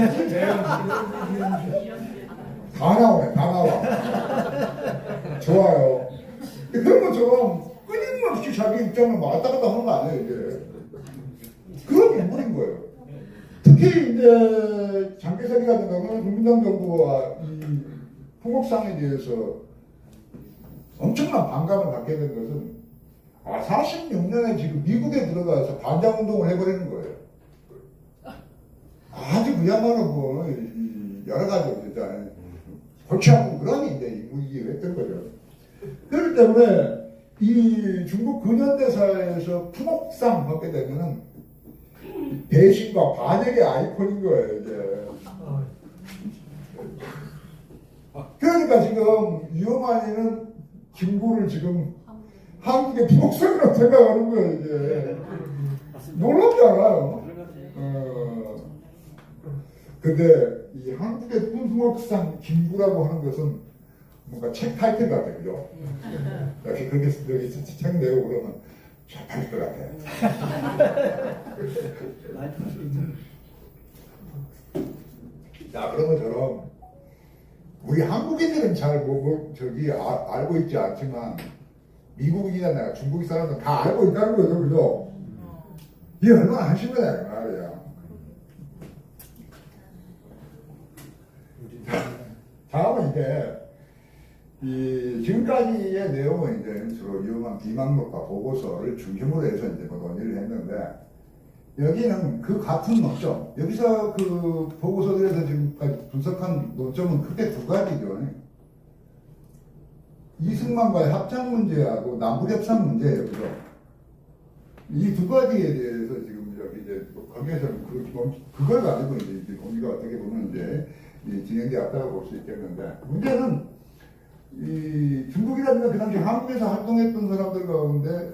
다 나오네, 다 나와. 좋아요. 그런 것처럼 끊임없이 자기 입장을 왔다 갔다 하는 거 아니에요, 이제. 그런 인물인 거예요. 특히 이제 장개석이 같은 경우는 국민당 정부와 이 풍옥상에 대해서 엄청난 반감을 갖게 된 것은 46년에 지금 미국에 들어가서 반장운동을 해버리는 거예요. 아주 그야말로 뭐 여러 가지 진짜 골치 아픈 그런 이제 인물이 했던 거죠. 그렇기 때문에 이 중국 근현대사에서 풍옥상 하게 되면은 배신과 반역의 아이콘인 거예요, 이제. 그러니까 지금 유어마니는 김구를 지금 한국의 풍옥상이라고 생각하는 거예요, 이제. 놀랍지 않아요? 근데 이 한국의 풍옥상 김구라고 하는 것은 뭔가 책 타이틀 같아요, 그죠? 역시 그렇게 책 내고 그러면 잘 팔릴 것 같아요. 자, 그런 것처럼 우리 한국인들은 잘 알고 있지 않지만 미국인이나 중국 사람들은 다 알고 있다는 거죠, 그죠? 이게 얼마나 한심하냐, 그 말이야. 다음은 이제 지금까지의 내용은 이제 주로 위험한 비망록과 보고서를 중심으로 해서 이제 논의를 했는데, 여기는 그 같은 논점, 여기서 그 보고서들에서 지금까지 분석한 논점은 크게 두 가지죠. 이승만과의 합작 문제하고 남북협상 문제예요, 그죠? 이 두 가지에 대해서 지금 여기 이제 거기에서는 그걸 가지고 이제 논의가 어떻게 보면 이제 진행되었다고 볼 수 있겠는데, 문제는 이 중국이라든가 그 당시 한국에서 활동했던 사람들 가운데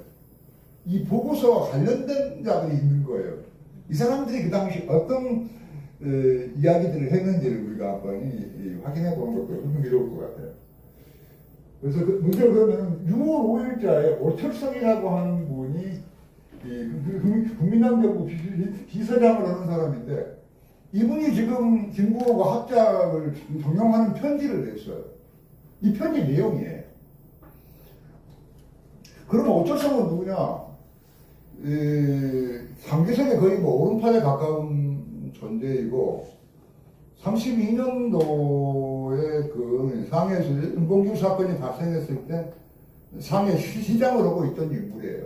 이 보고서와 관련된 자들이 있는 거예요. 이 사람들이 그 당시 어떤 이야기들을 했는지를 우리가 한번 확인해 보는 것도 흥미로울 것 같아요. 그래서 문제가 그러면 6월 5일자에 오철성이라고 하는 분이 국민당 정부 비서장을 하는 사람인데 이분이 지금 김구호가 합작을 동용하는 편지를 냈어요. 이 편지 내용이에요. 그러면 오철성은 누구냐? 상계석에 거의 뭐 오른팔에 가까운 존재이고 32년도에 그 상해에서 은봉주 사건이 발생했을 때 상해 시장을 하고 있던 인물이에요.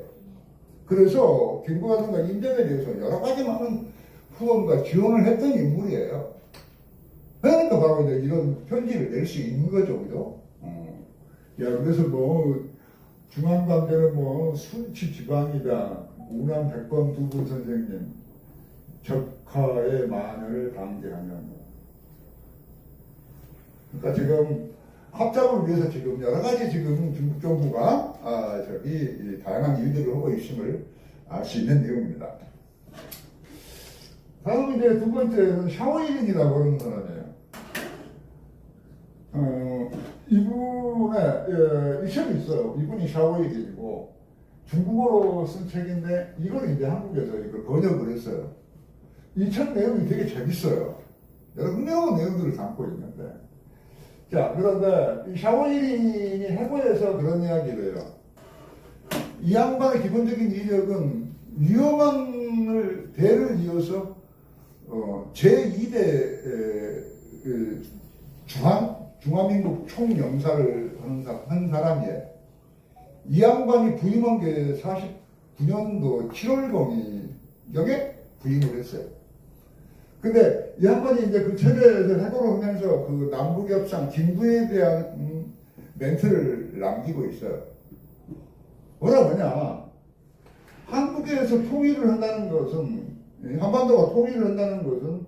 그래서 김구호라든가 임정에 대해서 여러 가지 많은 후원과 지원을 했던 인물이에요. 그러니까 바로 이제 이런 편지를 낼 수 있는 거죠, 그죠? 야, 그래서 뭐 중앙관대는 뭐 순치 지방이다. 우남 백범 두부 선생님 적화의 만을 강제하면. 그러니까 지금 합작을 위해서 지금 여러 가지 지금 중국 정부가 다양한 일들을 하고 있음을 알 수 있는 내용입니다. 다음 이제 두 번째는 샤오이린이라고 하는 사람이에요. 이분의 이 책이 있어요. 이분이 샤오이린이고 중국어로 쓴 책인데 이걸 이제 한국에서 이걸 번역을 했어요. 이 책 내용이 되게 재밌어요. 여러 흥미로운 내용들을 담고 있는데. 자, 그런데 이 샤오이린이 해고해서 그런 이야기를 해요. 이 양반의 기본적인 이력은 위험한을 대를 이어서 제2대 중화민국 총영사를 한 사람이에요. 이 양반이 부임한 게 49년도 7월경에 부임을 했어요. 근데 이 양반이 이제 그 책에서 해고를 하면서 그 남북협상 김구에 대한 멘트를 남기고 있어요. 뭐냐? 한국에서 통일을 한다는 것은, 한반도가 통일을 한다는 것은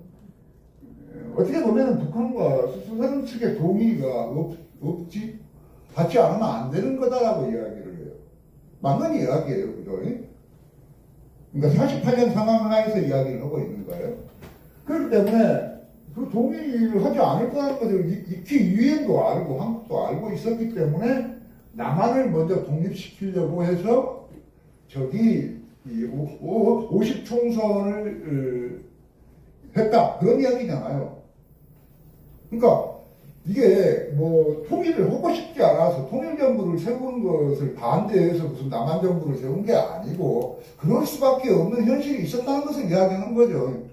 어떻게 보면 북한과 서방 측의 동의가 없지, 받지 않으면 안 되는 거다라고 이야기를 해요. 맞는 이야기예요, 그죠? 그러니까 48년 상황 하에서 이야기를 하고 있는 거예요. 그렇기 때문에 그 동의를 하지 않을 거라는 것을 익히 유엔도 알고 한국도 알고 있었기 때문에 남한을 먼저 독립시키려고 해서 저기 50총선을 했다. 그런 이야기잖아요. 그러니까 이게 뭐 통일을 하고 싶지 않아서 통일정부를 세우는 것을 반대해서 무슨 남한정부를 세운 게 아니고 그럴 수밖에 없는 현실이 있었다는 것을 이야기하는 거죠.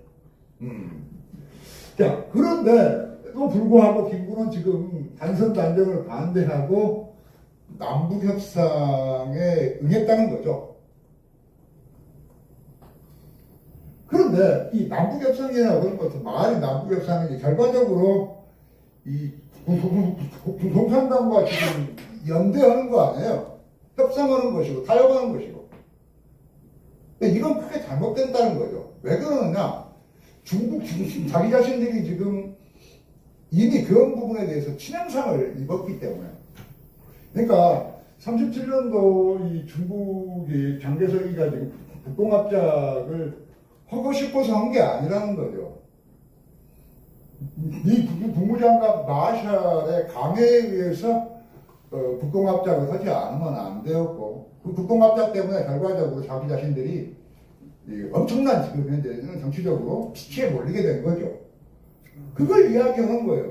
자, 그런데도 불구하고 김구는 지금 단선 단정을 반대하고 남북협상에 응했다는 거죠. 그런데 이 남북협상이라고 하는 것은 말이 남북협상이 결과적으로 이 공산당과 지금 연대하는 거 아니에요. 협상하는 것이고 타협하는 것이고. 근데 이건 크게 잘못된다는 거죠. 왜 그러느냐? 중국 자기 자신들이 지금 이미 그런 부분에 대해서 치명상을 입었기 때문에. 그러니까 37년도 이 중국이 장개석이가 지금 북동합작을 하고 싶어서 한 게 아니라는 거죠. 이 국무장관 마샬의 강요에 의해서 북동합작을 하지 않으면 안 되었고 그 북동합작 때문에 결과적으로 자기 자신들이 엄청난 지금 현재는 정치적으로 피치에 몰리게 된 거죠. 그걸 이야기하는 거예요.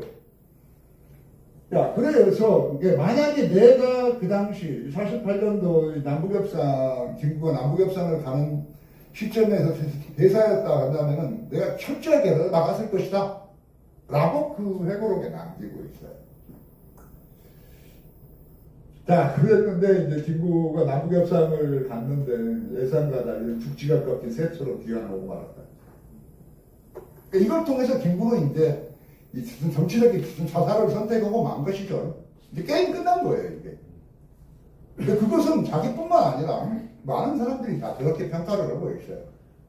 자, 그래서 이게 만약에 내가 그 당시 48년도 남북협상, 김구가 남북협상을 가는 시점에서 대사였다 한다면은 내가 철저하게 나갔을 것이다. 라고 그 회고록에 남기고 있어요. 자, 그랬는데 이제 김구가 남북협상을 갔는데 예상가다 죽지가 꺾인 새처럼 귀환하고 말았다. 이걸 통해서 김구는 이제 이 정치적인 자살을 선택하고 만 것이죠. 이제 게임 끝난 거예요, 이게. 근데 그것은 자기뿐만 아니라 많은 사람들이 다 그렇게 평가를 하고 있어요.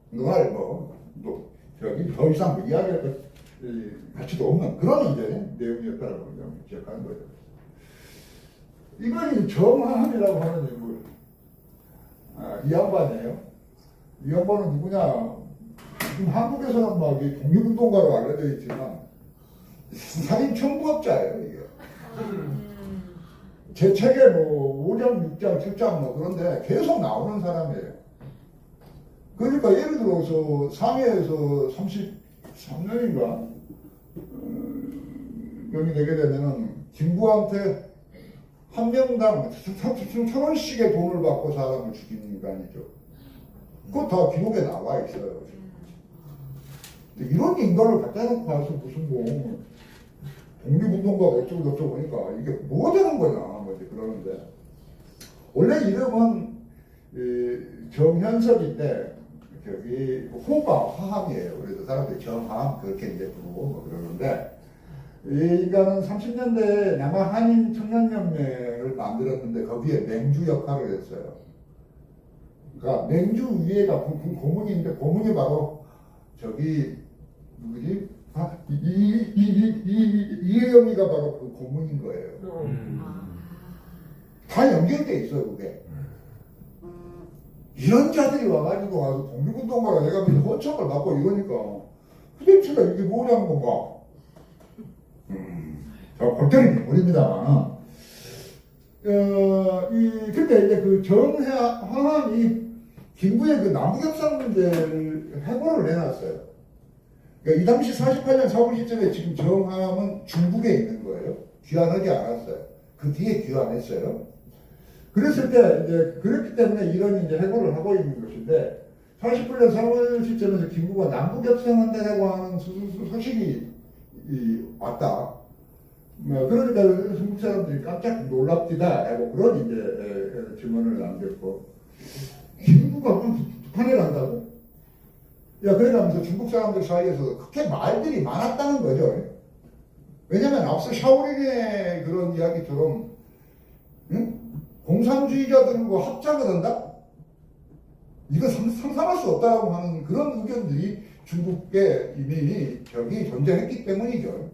너할 저기 더 이상 이야기할 가치도 없는 그런 이제 내용이었다라고 기억하는 거죠. 이번이 정함이라고 하는 인물. 이 양반이에요. 이 양반은 누구냐? 지금 한국에서는 막 독립운동가로 알려져 있지만 살인 청부업자예요, 이게. 제 책에 뭐 5장, 6장, 7장 뭐 그런데 계속 나오는 사람이에요. 그러니까 예를 들어서 상해에서 33년인가 여기 내게 되면은 김구한테 한 명당 1,000원씩의 돈을 받고 사람을 죽이는 인간이죠. 그거 다 기록에 나와 있어요. 근데 이런 인간을 갖다 놓고 와서 무슨 뭐 독립운동가가 어쩌고 저쩌고 보니까 이게 뭐 되는 거냐 뭐 이제 그러는데 원래 이름은 정현석인데 저기 호가 화함이에요. 그래서 사람들이 정함 그렇게 이제 부르고 뭐 그러는데 이 인간은 30년대에 남한 한인 청년연맹을 만들었는데 거기에 맹주 역할을 했어요. 그러니까 맹주 위에가 고문인데 고문이 바로 저기 누구지? 이혜영이가 바로 그 고문인 거예요. 다 연결돼 있어요, 그게. 이런 자들이 와가지고 와서 독립운동가가 내가 헌청을 받고 이러니까 도대체가 이게 뭐냐는 건가? 자, 골때리 버립니다만. 근데 이제 그 정황이 김구의 그 남북협상 문제를 해고를 해놨어요. 그러니까 이 당시 48년 4월 시점에 지금 정함은 중국에 있는 거예요. 귀환하지 않았어요. 그 뒤에 귀환했어요. 그랬을 때 이제 그렇기 때문에 이런 이제 해고를 하고 있는 것인데 48년 4월 시점에서 김구가 남북협상한다라고 하는 소식이 왔다. 그러니까 중국 사람들이 깜짝 놀랍디다라고 그런 이제 증언을 남겼고 김구가 북한에 간다고? 야, 그러면서 중국 사람들 사이에서 그렇게 말들이 많았다는 거죠. 왜냐면 앞서 샤오링의 그런 이야기처럼, 응? 공산주의자들과 합작을 한다? 이거 상상할 수 없다고 하는 그런 의견들이 중국에 이미 저기 존재했기 때문이죠.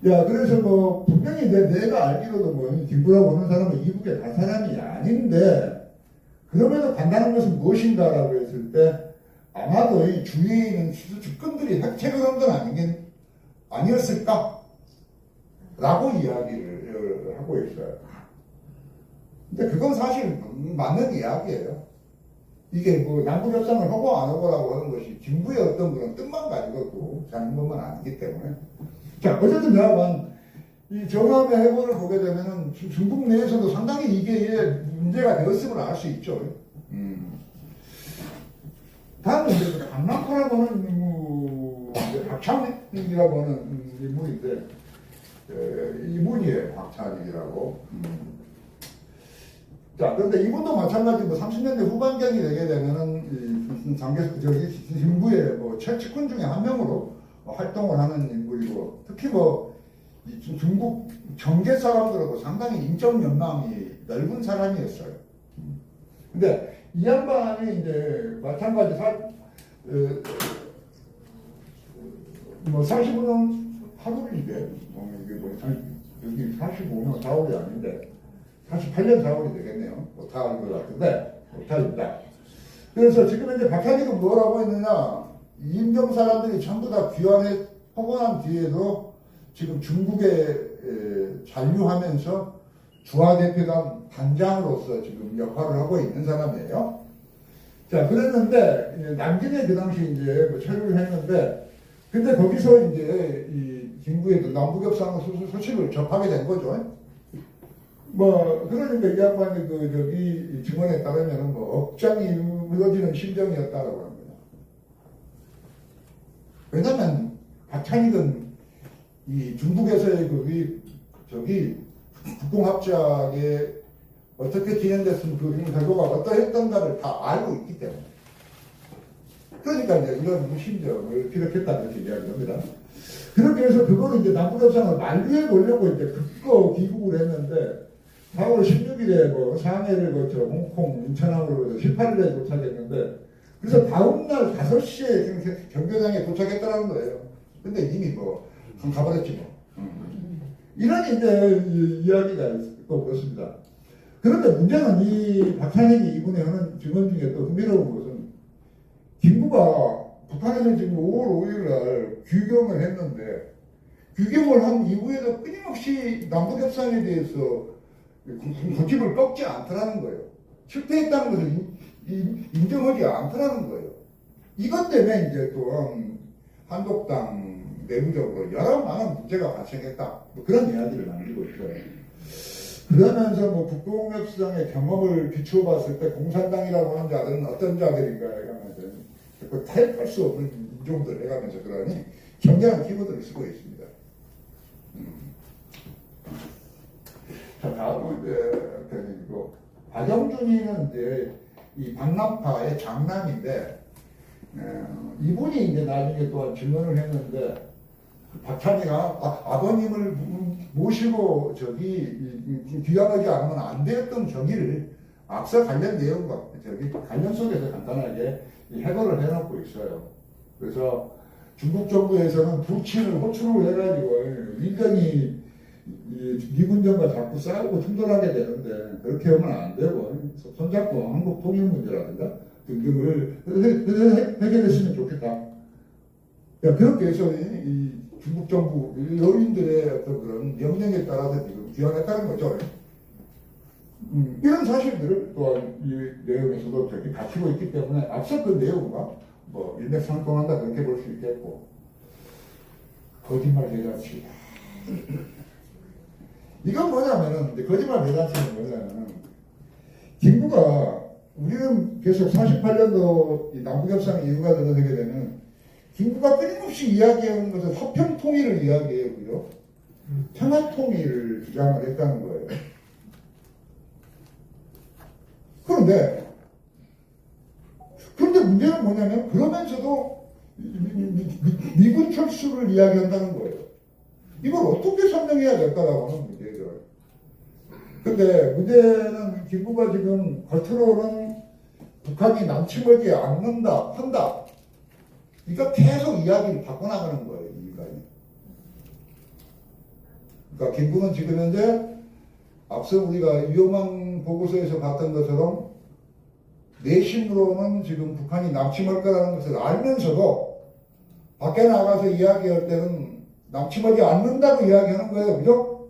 야, 그래서 뭐, 분명히 내가 알기로도 뭐, 김구라고 하는 사람은 이북에 간 사람이 아닌데, 그럼에도 간다는 것은 무엇인가라고 했을 때, 아마도 이 주위에 있는 주권들이 핵체를 한 건 아니었을까? 라고 이야기를 하고 있어요. 근데 그건 사실 맞는 이야기예요. 이게 뭐 남북협상을 하고 안 하고라고 하는 것이 김구의 어떤 그런 뜻만 가지고 자는 것만 아니기 때문에. 자, 어쨌든 여하간 이 정함의 해고를 보게 되면은 중국 내에서도 상당히 이게 문제가 되었음을 알 수 있죠. 다음은 이제 강남파라고 하는 인물, 박찬익이라고 하는 인물인데, 이분이에요, 박찬익이라고. 자, 그런데 이분도 마찬가지, 뭐 30년대 후반경이 되게 되면은, 김구의 뭐 최측근 중에 한 명으로 활동을 하는 인물이고, 특히 뭐, 중국 정계 사람들하고 상당히 인적 연망이 넓은 사람이었어요. 근데 이 양반이 이제 마찬가지 뭐 45년 8월인데 이게 뭐 여기 45년 4월이 아닌데 48년 4월이 되겠네요. 오타인 것 같은데 오타입니다. 그래서 지금 이제 박찬익은 뭐라고 했느냐, 인정 사람들이 전부 다 귀환에 허건한 뒤에도 지금 중국에 잔류하면서 주화대표단 단장으로서 지금 역할을 하고 있는 사람이에요. 자, 그랬는데, 남진에 그 당시 이제 뭐 체류를 했는데, 근데 거기서 이제 이 김구의 남북협상 소식을 접하게 된 거죠. 뭐, 그러니까 이 양반이 저기 증언에 따르면 뭐 억장이 무너지는 심정이었다라고 합니다. 왜냐면, 박찬익은 이 중국에서의 저기 국공합작에 어떻게 진행됐으면 그 결과가 어떠했던가를 다 알고 있기 때문에. 그러니까 이제 이런 심정을 피력했다 이렇게 이야기합니다. 그렇게 해서 그거를 이제 남북협상을 만류해 보려고 이제 극거 귀국을 했는데 4월 16일에 뭐 상해를 거쳐 홍콩, 인천항으로 18일에 도착했는데 그래서 다음날 5시에 경교장에 도착했다는 거예요. 근데 이미 뭐 가버렸지 뭐. 이런 이제 이야기가 또 그렇습니다. 그런데 문제는 이 박찬익이 이분에 하는 증언 중에 또 흥미로운 것은 김구가 북한에서 지금 5월 5일 날 규경을 했는데 규경을 한 이후에도 끊임없이 남북협상에 대해서 고집을 꺾지 않더라는 거예요. 실패했다는 것을 인정하지 않더라는 거예요. 이것 때문에 이제 또 한독당 내부적으로 여러 많은 문제가 발생했다. 뭐 그런 이야기를 남기고 있어요. 그러면서 뭐 북북협상의 경험을 비추어봤을 때 공산당이라고 하는 자들은 어떤 자들인가 해가면서 그 타협할 수 없는 인종들 해가면서 그러니 경계한 키워드를 쓰고 있습니다. 자, 다음은 이제 박영준이는 이제 이 박남파의 장남인데 이분이 이제 나중에 또한 증언을 했는데 박찬희가 아버님을 모시고 귀환하지 않으면 안 되었던 저기를 앞서 관련 내용과 저기 관련 속에서 간단하게 해설을 해놓고 있어요. 그래서 중국 정부에서는 부친을 호출을 해가지고 인간이 미군정과 자꾸 싸우고 충돌하게 되는데 그렇게 하면 안 되고 손잡고 한국 통일 문제라든가 등등을 해결했으면 좋겠다. 야, 그렇게 해서 이 중국 정부 여인들의 어떤 그런 명령에 따라서 지금 귀환했다는 거죠. 이런 사실들을 또한 이 내용에서도 저기 갖추고 있기 때문에 앞서 그 내용과 뭐 일맥상통한다 그렇게 볼 수 있겠고 거짓말 대잔치. 이건 뭐냐면은 거짓말 대잔치는 뭐냐면은 김구가 우리는 계속 48년도 남북협상 이후가 되게 되면 김구가 끊임없이 이야기하는 것은 화평통일을 이야기하고요. 평화통일을 주장을 했다는 거예요. 그런데 문제는 뭐냐면 그러면서도 미군 철수를 이야기한다는 거예요. 이걸 어떻게 설명해야 될까라고 하는 문제죠. 근데 문제는 김구가 지금 겉으로는 북한이 남침하지 않는다, 한다. 그러니까 계속 이야기를 바꿔나가는 거예요, 이 인간이. 그러니까 김구는 지금 현재 앞서 우리가 위험한 보고서에서 봤던 것처럼 내심으로는 지금 북한이 남침할 거라는 것을 알면서도 밖에 나가서 이야기할 때는 남침하지 않는다고 이야기하는 거예요. 그죠?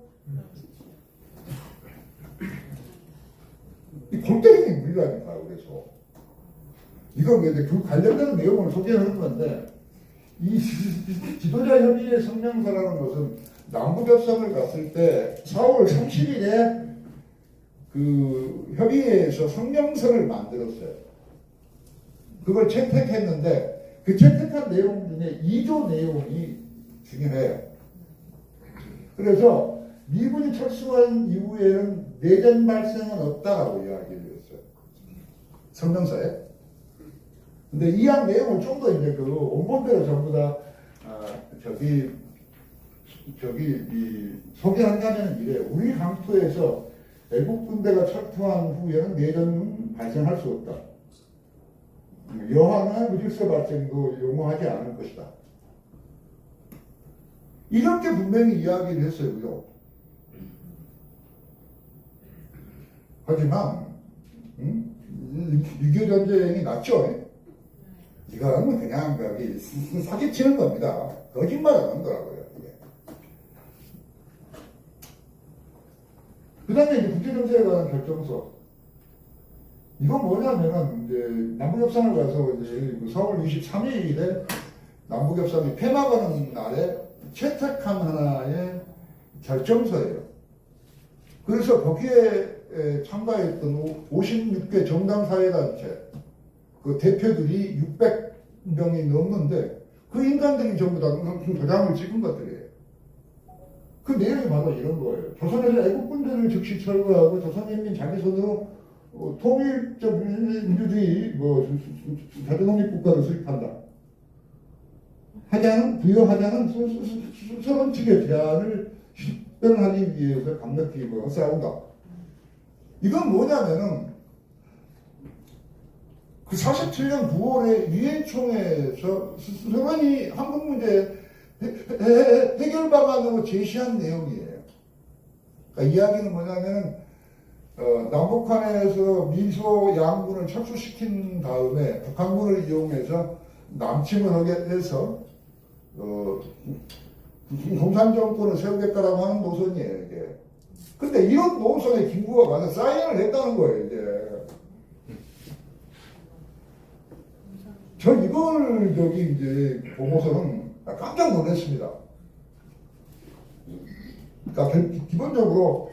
이 골때리는 물이라니까요. 그래서 이건 왜 그 관련된 내용을 소개하는 건데 이 지도자 협의회 성명서라는 것은 남북협상을 갔을 때 4월 30일에 그 협의회에서 성명서를 만들었어요. 그걸 채택했는데 그 채택한 내용 중에 2조 내용이 중요해요. 그래서 미군이 철수한 이후에는 내전 발생은 없다라고 이야기를 했어요. 성명서에. 근데 이한 내용을 좀 더 이제 그 원본대로 전부 다 소개한다면 이래. 우리 강토에서 외국 군대가 철수한 후에는 내전은 발생할 수 없다. 여하나 무질서 발생도 용어하지 않을 것이다. 이렇게 분명히 이야기를 했어요. 하지만 6.25 전쟁이 났죠. 이건 그냥 사기치는 겁니다. 거짓말하는 거라고요. 그 다음에 이제 국제정세에 관한 결정서. 이건 뭐냐면은, 이제, 남북협상을 가서 이제 4월 23일에 남북협상이 폐막하는 날에 채택한 하나의 결정서예요. 그래서 거기에 참가했던 56개 정당사회단체, 그 대표들이 600명이 넘는데, 그 인간들이 전부 다 도장을 찍은 것들이에요. 그 내용이 바로 이런 거예요. 조선에서 애국군대를 즉시 철거하고 조선인민 자기 손으로 통일적 민주주의 자주독립국가를 수립한다. 부여하자는 서론 측의 제안을 실현하기 위해서 강력히 싸운다. 이건 뭐냐면은 그 47년 9월에 유엔총회에서 서론이 한국 문제 해결 방안으로 제시한 내용이에요. 그러니까 이야기는 뭐냐면 남북한에서 미소 양군을 철수시킨 다음에 북한군을 이용해서 남침을 하게 해서 공산 정권을 세우겠다라고 하는 노선이에요, 이게. 근데 이런 노선에 김구가 가서 사인을 했다는 거예요, 이제. 저 이걸 저기 이제 보고서는 깜짝 놀랐습니다. 그러니까 기본적으로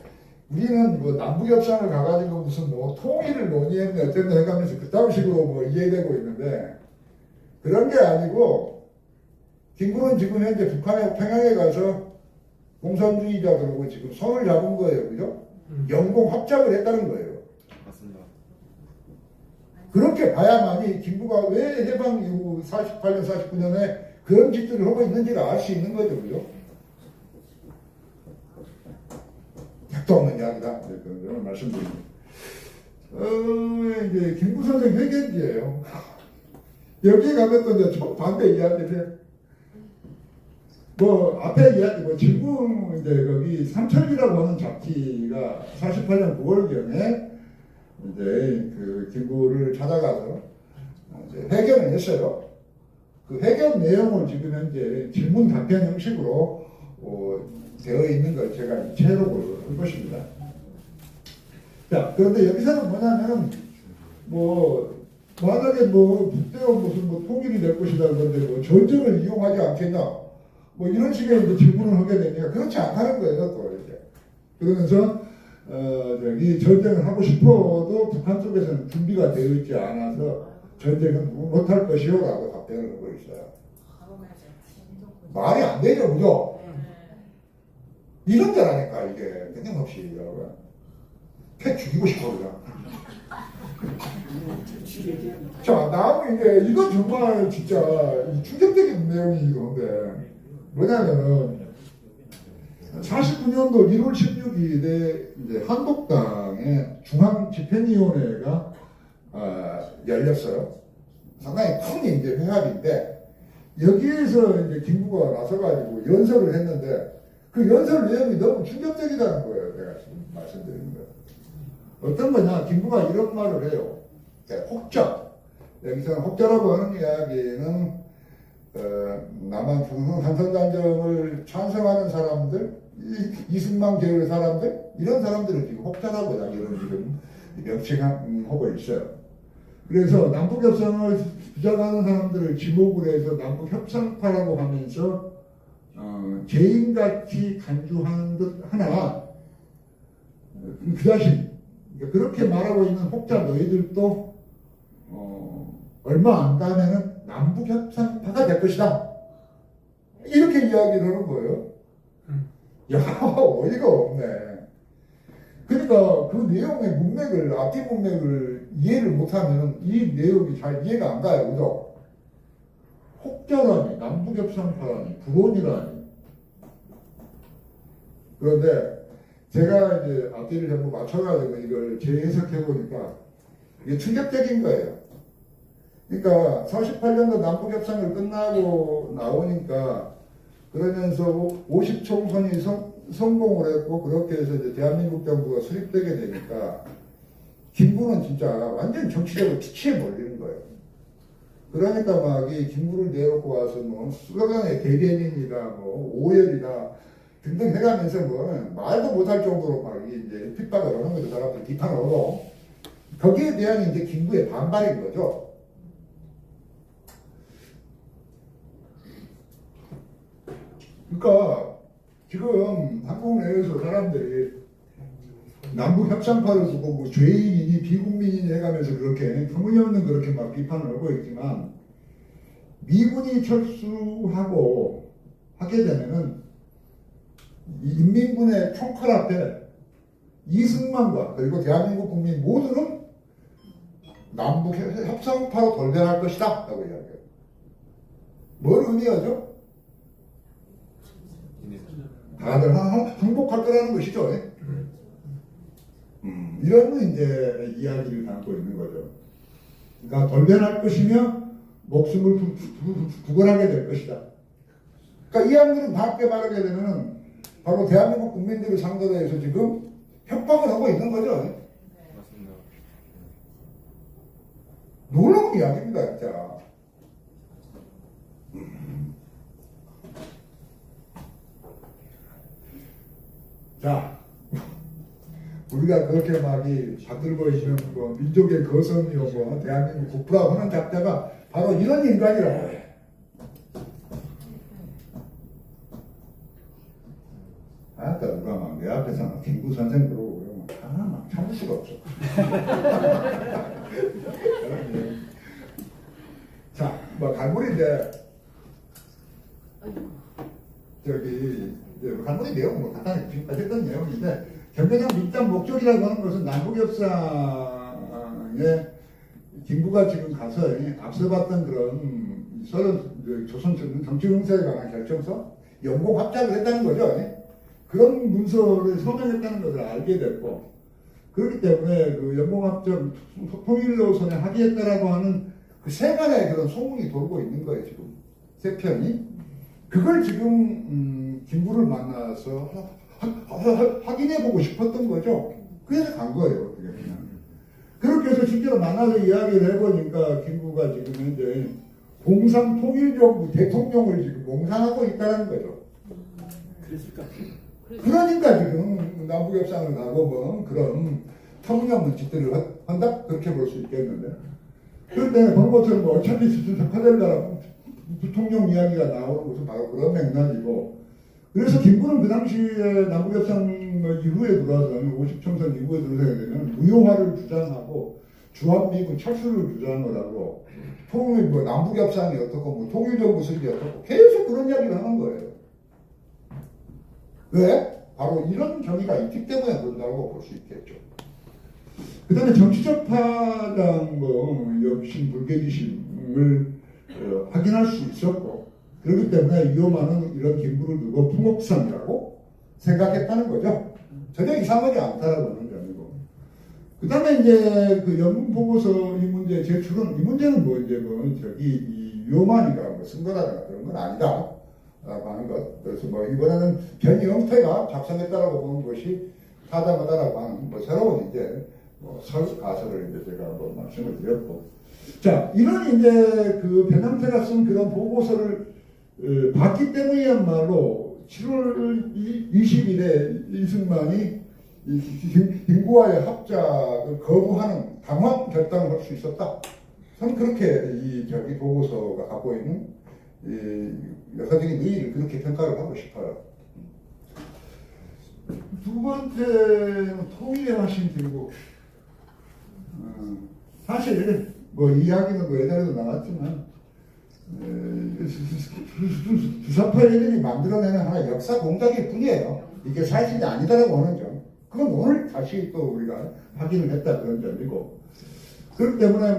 우리는 뭐 남북 협상을 가가지고 무슨 뭐 통일을 논의했네 어쨌네 해가면서 그따위 식으로 뭐 이해되고 있는데 그런 게 아니고 김구는 지금 현재 북한의 평양에 가서 공산주의자들하고 지금 손을 잡은 거예요, 그죠? 영공 합작을 했다는 거예요. 맞습니다. 그렇게 봐야만이 김구가 왜 해방 이후 48년, 49년에 그런 짓들을 하고 있는지를 알 수 있는 거죠, 그죠? 택도 없는 이야기다. 그런 말씀드립니다. 이제 김구 선생 회견지예요. 여기 가면 또 이제 반대 이야기인데, 뭐 앞에 이야기, 뭐 지금 이제 거기 삼천리라고 하는 잡지가 48년 9월경에 이제 그 김구를 찾아가서 이제 회견을 했어요. 그 회견 내용을 지금 현재 질문 답변 형식으로 되어 있는 걸 제가 채록을 한 것입니다. 자, 그런데 여기서는 뭐냐면, 만약에 북대와 무슨 통일이 될 것이다 그런데 전쟁을 이용하지 않겠냐, 이런 식의 이제 질문을 하게 되니까 그렇지 않다는 거예요, 또 이렇게. 그러면서, 전쟁을 하고 싶어도 북한 쪽에서는 준비가 되어 있지 않아서 전쟁은 못할 것이요 라고 답변을 하고 있어요. 말이 안 되죠, 그죠? 이런 데라니까, 이게. 끊임없이, 여러분. 패 죽이고 싶어, 그냥. 자, 다음은 이제, 이건 정말 진짜 충격적인 내용이건데, 뭐냐면은, 49년도 1월 16일에 이제 한독당의 중앙집행위원회가 열렸어요. 상당히 큰 이제 회합인데, 여기에서 이제 김구가 나서가지고 연설을 했는데, 그 연설 내용이 너무 충격적이다는 거예요. 내가 지금 말씀드리는 거예요. 어떤 거냐, 김구가 이런 말을 해요. 혹자. 여기서 혹자라고 하는 이야기는 남한 중흥 한선단정을 찬성하는 사람들, 이승만 계열의 사람들, 이런 사람들을 지금 혹자라고 자기는 지금 명칭하고 있어요. 그래서 남북협상을 주장하는 사람들을 지목을 해서 남북협상파라고 하면서 죄인같이 간주하는 듯 하나, 그 자신, 그렇게 말하고 있는 혹자 너희들도 얼마 안 가면은 남북협상파가 될 것이다. 이렇게 이야기를 하는 거예요. 야, 어이가 없네. 그러니까 그 내용의 문맥을, 앞뒤 문맥을 이해를 못하면 이 내용이 잘 이해가 안 가요. 그죠? 혹자라니, 남북협상파라니, 불온이라니. 그런데 제가 이제 앞뒤를 전부 맞춰가지고 이걸 재해석해보니까 이게 충격적인 거예요. 그러니까 48년도 남북협상을 끝나고 나오니까 그러면서 50총선이 성공을 했고 그렇게 해서 이제 대한민국 정부가 수립되게 되니까 김구는 진짜 완전 정치적으로 티치에 몰리는 거예요. 그러니까 막 이 김구를 내놓고 와서 수도관의 대변인이다, 오열이다 등등 해가면서 말도 못할 정도로 막 이제 핍박을 하는 거죠. 사람들 비판을 하고 거기에 대한 이제 김구의 반발인 거죠. 그러니까 지금 한국 내에서 사람들이 남북 협상파를 두고 죄인이니 비국민이니 해가면서 그렇게 터무니없는 그렇게 막 비판을 하고 있지만 미군이 철수하고 하게 되면은 인민군의 총칼 앞에 이승만과 그리고 대한민국 국민 모두는 남북 협상파로 돌변할 것이다 라고 이야기해요. 뭘 의미하죠? 다들 항복할 거라는 것이죠. 이런 이제 이야기를 담고 있는 거죠. 그러니까 돌변할 것이며 목숨을 구걸하게 될 것이다. 그러니까 이 양들은 밖에 말하게 되면은 바로 대한민국 국민들을 상대로 해서 지금 협박을 하고 있는 거죠. 맞습니다. 놀라운 이야기입니다, 진짜. 자, 우리가 그렇게 막이 받들고 있는 뭐 민족의 거성이요, 뭐 대한민국 국부라고 하는 작자가 바로 이런 인간이라고 해. 아까 누가 막 내 앞에서 막 김구 선생 그러고 그러면 하나 막 참을 수가 없어. 자, 뭐 갈무리인데 저기 갈무리 내용 뭐 간단히 지금까지 했던 내용인데 경제적 밑단 목적이라고 하는 것은 남북협상에 김구가 지금 가서 앞서봤던 그런 조선 정치 정세에 관한 결정서 연공 합작을 했다는 거죠. 그런 문서를 서명했다는 것을 알게 됐고 그렇기 때문에 그 연공합작 통일노선에 합의했다라고 하는 그 세간의 그런 소문이 돌고 있는 거예요. 지금 세 편이 그걸 지금 김구를 만나서 확인해보고 싶었던 거죠. 그래서 간 거예요. 그렇게 해서 실제로 만나서 이야기를 해보니까 김구가 지금 현재 공산통일정부 대통령을 지금 몽상하고 있다는 거죠. 그랬을까? 그러니까 지금 남북협상을 가고 뭐 그런 터무니없는 짓들을 한다? 그렇게 볼 수 있겠는데. 그런데 본 것처럼 뭐 어차피 석화될까라고 부통령 이야기가 나오는 것은 바로 그런 맥락이고 그래서 김구는 그 당시에 남북협상 이후에 들어와서 50총선 이후에 들어서게 되면 무효화를 주장하고 주한미군 철수를 주장을 하고 통일 뭐 남북협상이 어떻고 뭐 통일정부 설이 어떻고 계속 그런 이야기를 하는 거예요. 왜? 바로 이런 경위가 있기 때문에 그런다고 볼 수 있겠죠. 그 다음에 정치적 파장, 역심, 불개지심을 확인할 수 있었고, 그렇기 때문에 위험한 이런 김구를 두고 풍옥상이라고 생각했다는 거죠. 전혀 이상하지 않다라고 하는 점이고. 그 다음에 이제 그 연문 보고서 이 문제 제출은, 이 문제는 이 위험하니까 쓴 거라든가 그런 건 아니다. 라고 하는 것. 그래서 이번에는 변형태가 작성했다라고 보는 것이 타당하다라고 하는 새로운 이제 가설을 이제 제가 말씀을 드렸고. 자, 이런 이제 그 변형태가 쓴 그런 보고서를 봤기 때문이야말로 7월 20일에 이승만이 김구와의 합작을 거부하는 당황 결단을 할 수 있었다. 저는 그렇게 이 보고서가 갖고 있는 역사적인 의의를 그렇게 평가를 하고 싶어요. 두 번째는 통일의 화신 들고 사실 이야기는 예전에도 나왔지만 주사파 얘들이 만들어내는 하나의 역사 공작일 뿐이에요. 이게 사실이 아니다라고 하는 점. 그건 오늘 다시 또 우리가 확인을 했다 그런 점이고 그렇기 때문에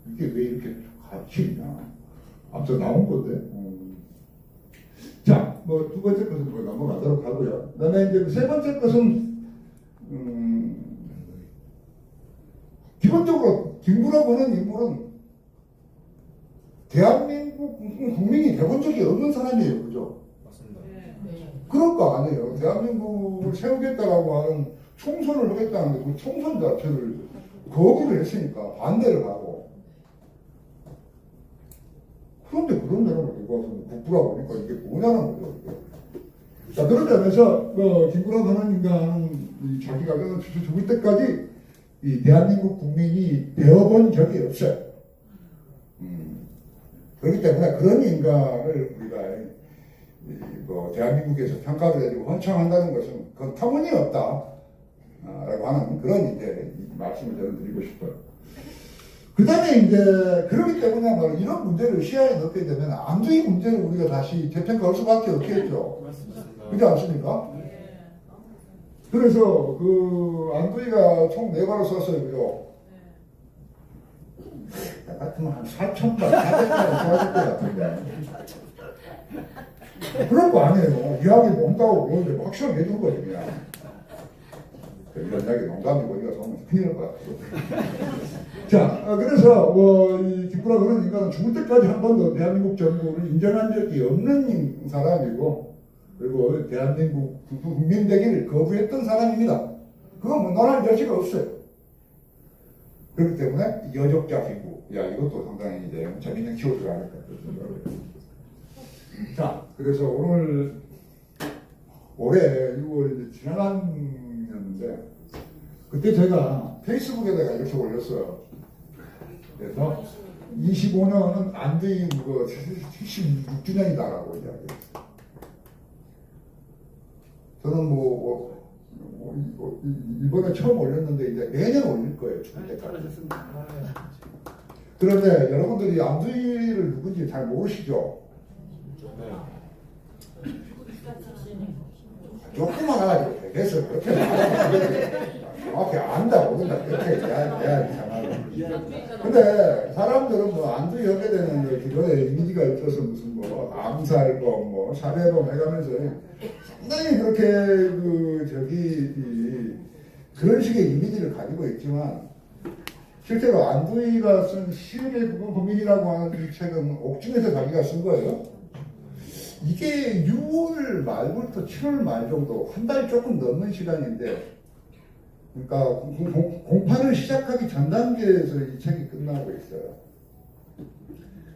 이게 왜 이렇게 같이 있냐. 앞서 나온 건데. 자, 두 번째 것은 넘어가도록 하고요. 그 다음에 이제 세 번째 것은, 기본적으로 김구라고 하는 인물은 대한민국 국민이 돼본 적이 없는 사람이에요. 그죠? 맞습니다. 그럴 거 아니에요. 대한민국을 세우겠다라고 하는 총선을 하겠다는데 그 총선 자체를 거부를 했으니까 반대를 하고 그런데 그런 데는 이거 국부라고 하니까 이게 뭐냐는 거죠. 이게. 자, 그런 점에서 김구라고 하는 인간은 자기가 죽을 때까지 이 대한민국 국민이 되어본 적이 없어요. 그렇기 때문에 그런 인간을 우리가 대한민국에서 평가를 해주고 헌청한다는 것은 그건 터무니없다. 라고 하는 그런 이제 말씀을 저는 드리고 싶어요. 그 다음에 이제 그렇기 때문에 바로 이런 문제를 시야에 넣게 되면 안두희 문제를 우리가 다시 재평가할 수밖에 없겠죠. 맞습니다. 그렇지 않습니까? 그래서 그 안두희가 총 4발을 썼어요. 그죠? 나 같으면 한 4,000발, 400발을 써야 될 것 같은데. 그런 거 아니에요. 이야기 뭔다고 그러는데 확실하게 해준 거예요. 그냥. 이런 이야기 농담이고 이거 보면 큰일 날 것 같아요. 자, 그래서 이 김구라 그런 인간은 죽을 때까지 한 번도 대한민국 정부를 인정한 적이 없는 사람이고, 그리고 대한민국 국민 되기를 거부했던 사람입니다. 그건 뭐 논할 여지가 없어요. 그렇기 때문에 여족자 피구, 이것도 상당히 이제 재밌는 키워드가 아닐까 생각을 해요. 자, 그래서 올해 6월 지나갔는데 그때 제가 페이스북에다가 이렇게 올렸어요. 그래서 25년은 안대인 76주년이다라고 이야기했어요. 저는 이번에 처음 올렸는데 이제 매년 올릴 거예요. 죽을 때까지. 그런데 여러분들이 안두희를 누군지 잘 모르시죠? 네. 조금만 알아도 되겠어. 그렇게 정확히 안다 모른다 그렇게 해야 이상하고. 근데 사람들은 안두희 하게 되는 기존의 이미지가 있어서 무슨 암살범 살해범 해가면서 상당히 그렇게 그런 식의 이미지를 가지고 있지만 실제로 안두희가 쓴 시음의 범인이라고 하는 이 책은 옥중에서 자기가 쓴 거예요. 이게 6월 말부터 7월 말 정도, 한 달 조금 넘는 시간인데, 그러니까 공판을 시작하기 전 단계에서 이 책이 끝나고 있어요.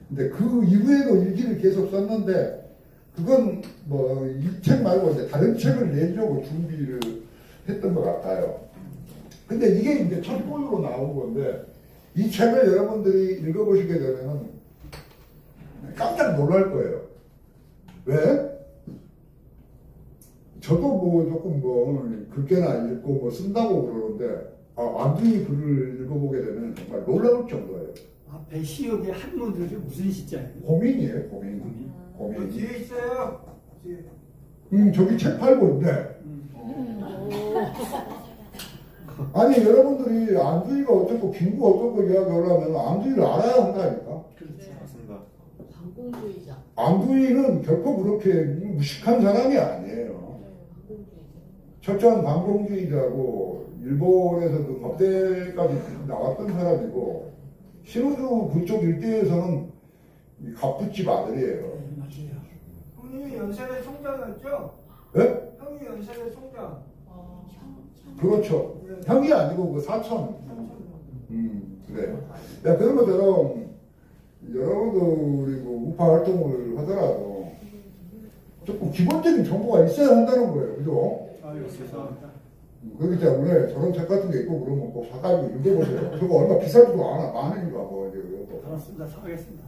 근데 그 이후에도 일기를 계속 썼는데, 그건 이 책 말고 이제 다른 책을 내려고 준비를 했던 것 같아요. 근데 이게 이제 첫 번으로 나온 건데, 이 책을 여러분들이 읽어보시게 되면 깜짝 놀랄 거예요. 왜? 저도 조금 글게나 읽고 쓴다고 그러는데, 안두희 글을 읽어보게 되면 정말 놀라울 정도예요. 배시옥의 한문들이 무슨 시자예요? 고민이에요, 고민. 고민. 뒤에 있어요. 뒤에. 저기 책 팔고 있네. 아니, 여러분들이 안두희가 어쩌고, 김구 어쩌고 이야기를 하면 안두희를 알아야 한다니까. 그렇죠. 맞습니다. 반공주의자. 안두희는 결코 그렇게 무식한 사람이 아니에요. 철저한 반공주의자고, 일본에서 그 법대까지 나왔던 사람이고, 신우주 그쪽 일대에서는 갑부집 아들이에요. 맞아요. 형님이 연세대 총장이었죠? 네? 형이 연세대 총장. 그렇죠. 형이 아니고 그 사촌. 그래요. 그런 것처럼 여러분들이 우파 활동을 하더라도 조금 기본적인 정보가 있어야 한다는 거예요. 그죠? 그렇습니다. 그렇기 때문에 저런 책 같은 게 있고 그러면 꼭 사가지고 읽어보세요. 저거 얼마 비싸지도 않아. 만원인가 이제 그것도. 알았습니다. 사가겠습니다.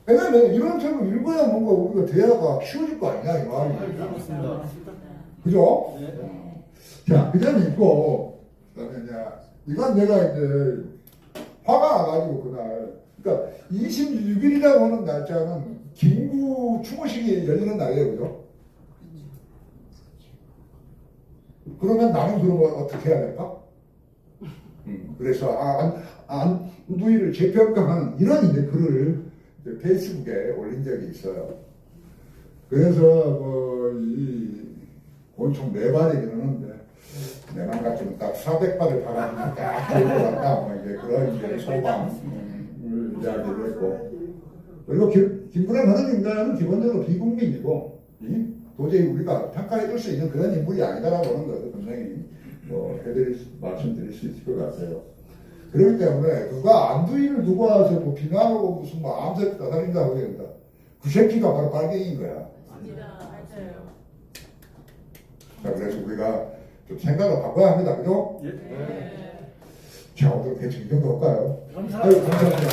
왜냐면 이런 책을 읽어야 뭔가 우리가 대화가 쉬워질 거 아니냐 이 말이에요. 그렇습니다. 그죠? 네. 자, 그 점이 있고, 그 다음에 이건 내가 이제 화가 나가지고 그날, 그러니까 26일이라고 하는 날짜는 김구 추모식이 열리는 날이에요, 그죠? 그러면 나는 그러면 어떻게 해야 될까? 그래서 안두희를 재평가하는 이런 이제 글을 이제 페이스북에 올린 적이 있어요. 그래서 곤충 4발이긴 하는데 내 맘 같으면 딱 400발을 바라보면 딱 좋을 것 같다. 이제 그런 이제 소망을 이야기를 했고, 그리고 김구라 하는 인간은 기본적으로 비국민이고 도저히 우리가 평가해줄 수 있는 그런 인물이 아니다라고 하는 것을 분명히 말씀드릴 수 있을 것 같아요. 그렇기 때문에 누가 안두희를 두고 와서 비난하고 무슨 암살했다 살인다 하게 된다. 그 새끼가 바로 빨갱이인 거야. 자, 그래서 우리가 좀 생각을 바꿔야 합니다. 그죠? 예. 자, 오늘 대충 이 정도 할까요? 감사합니다. 감사합니다.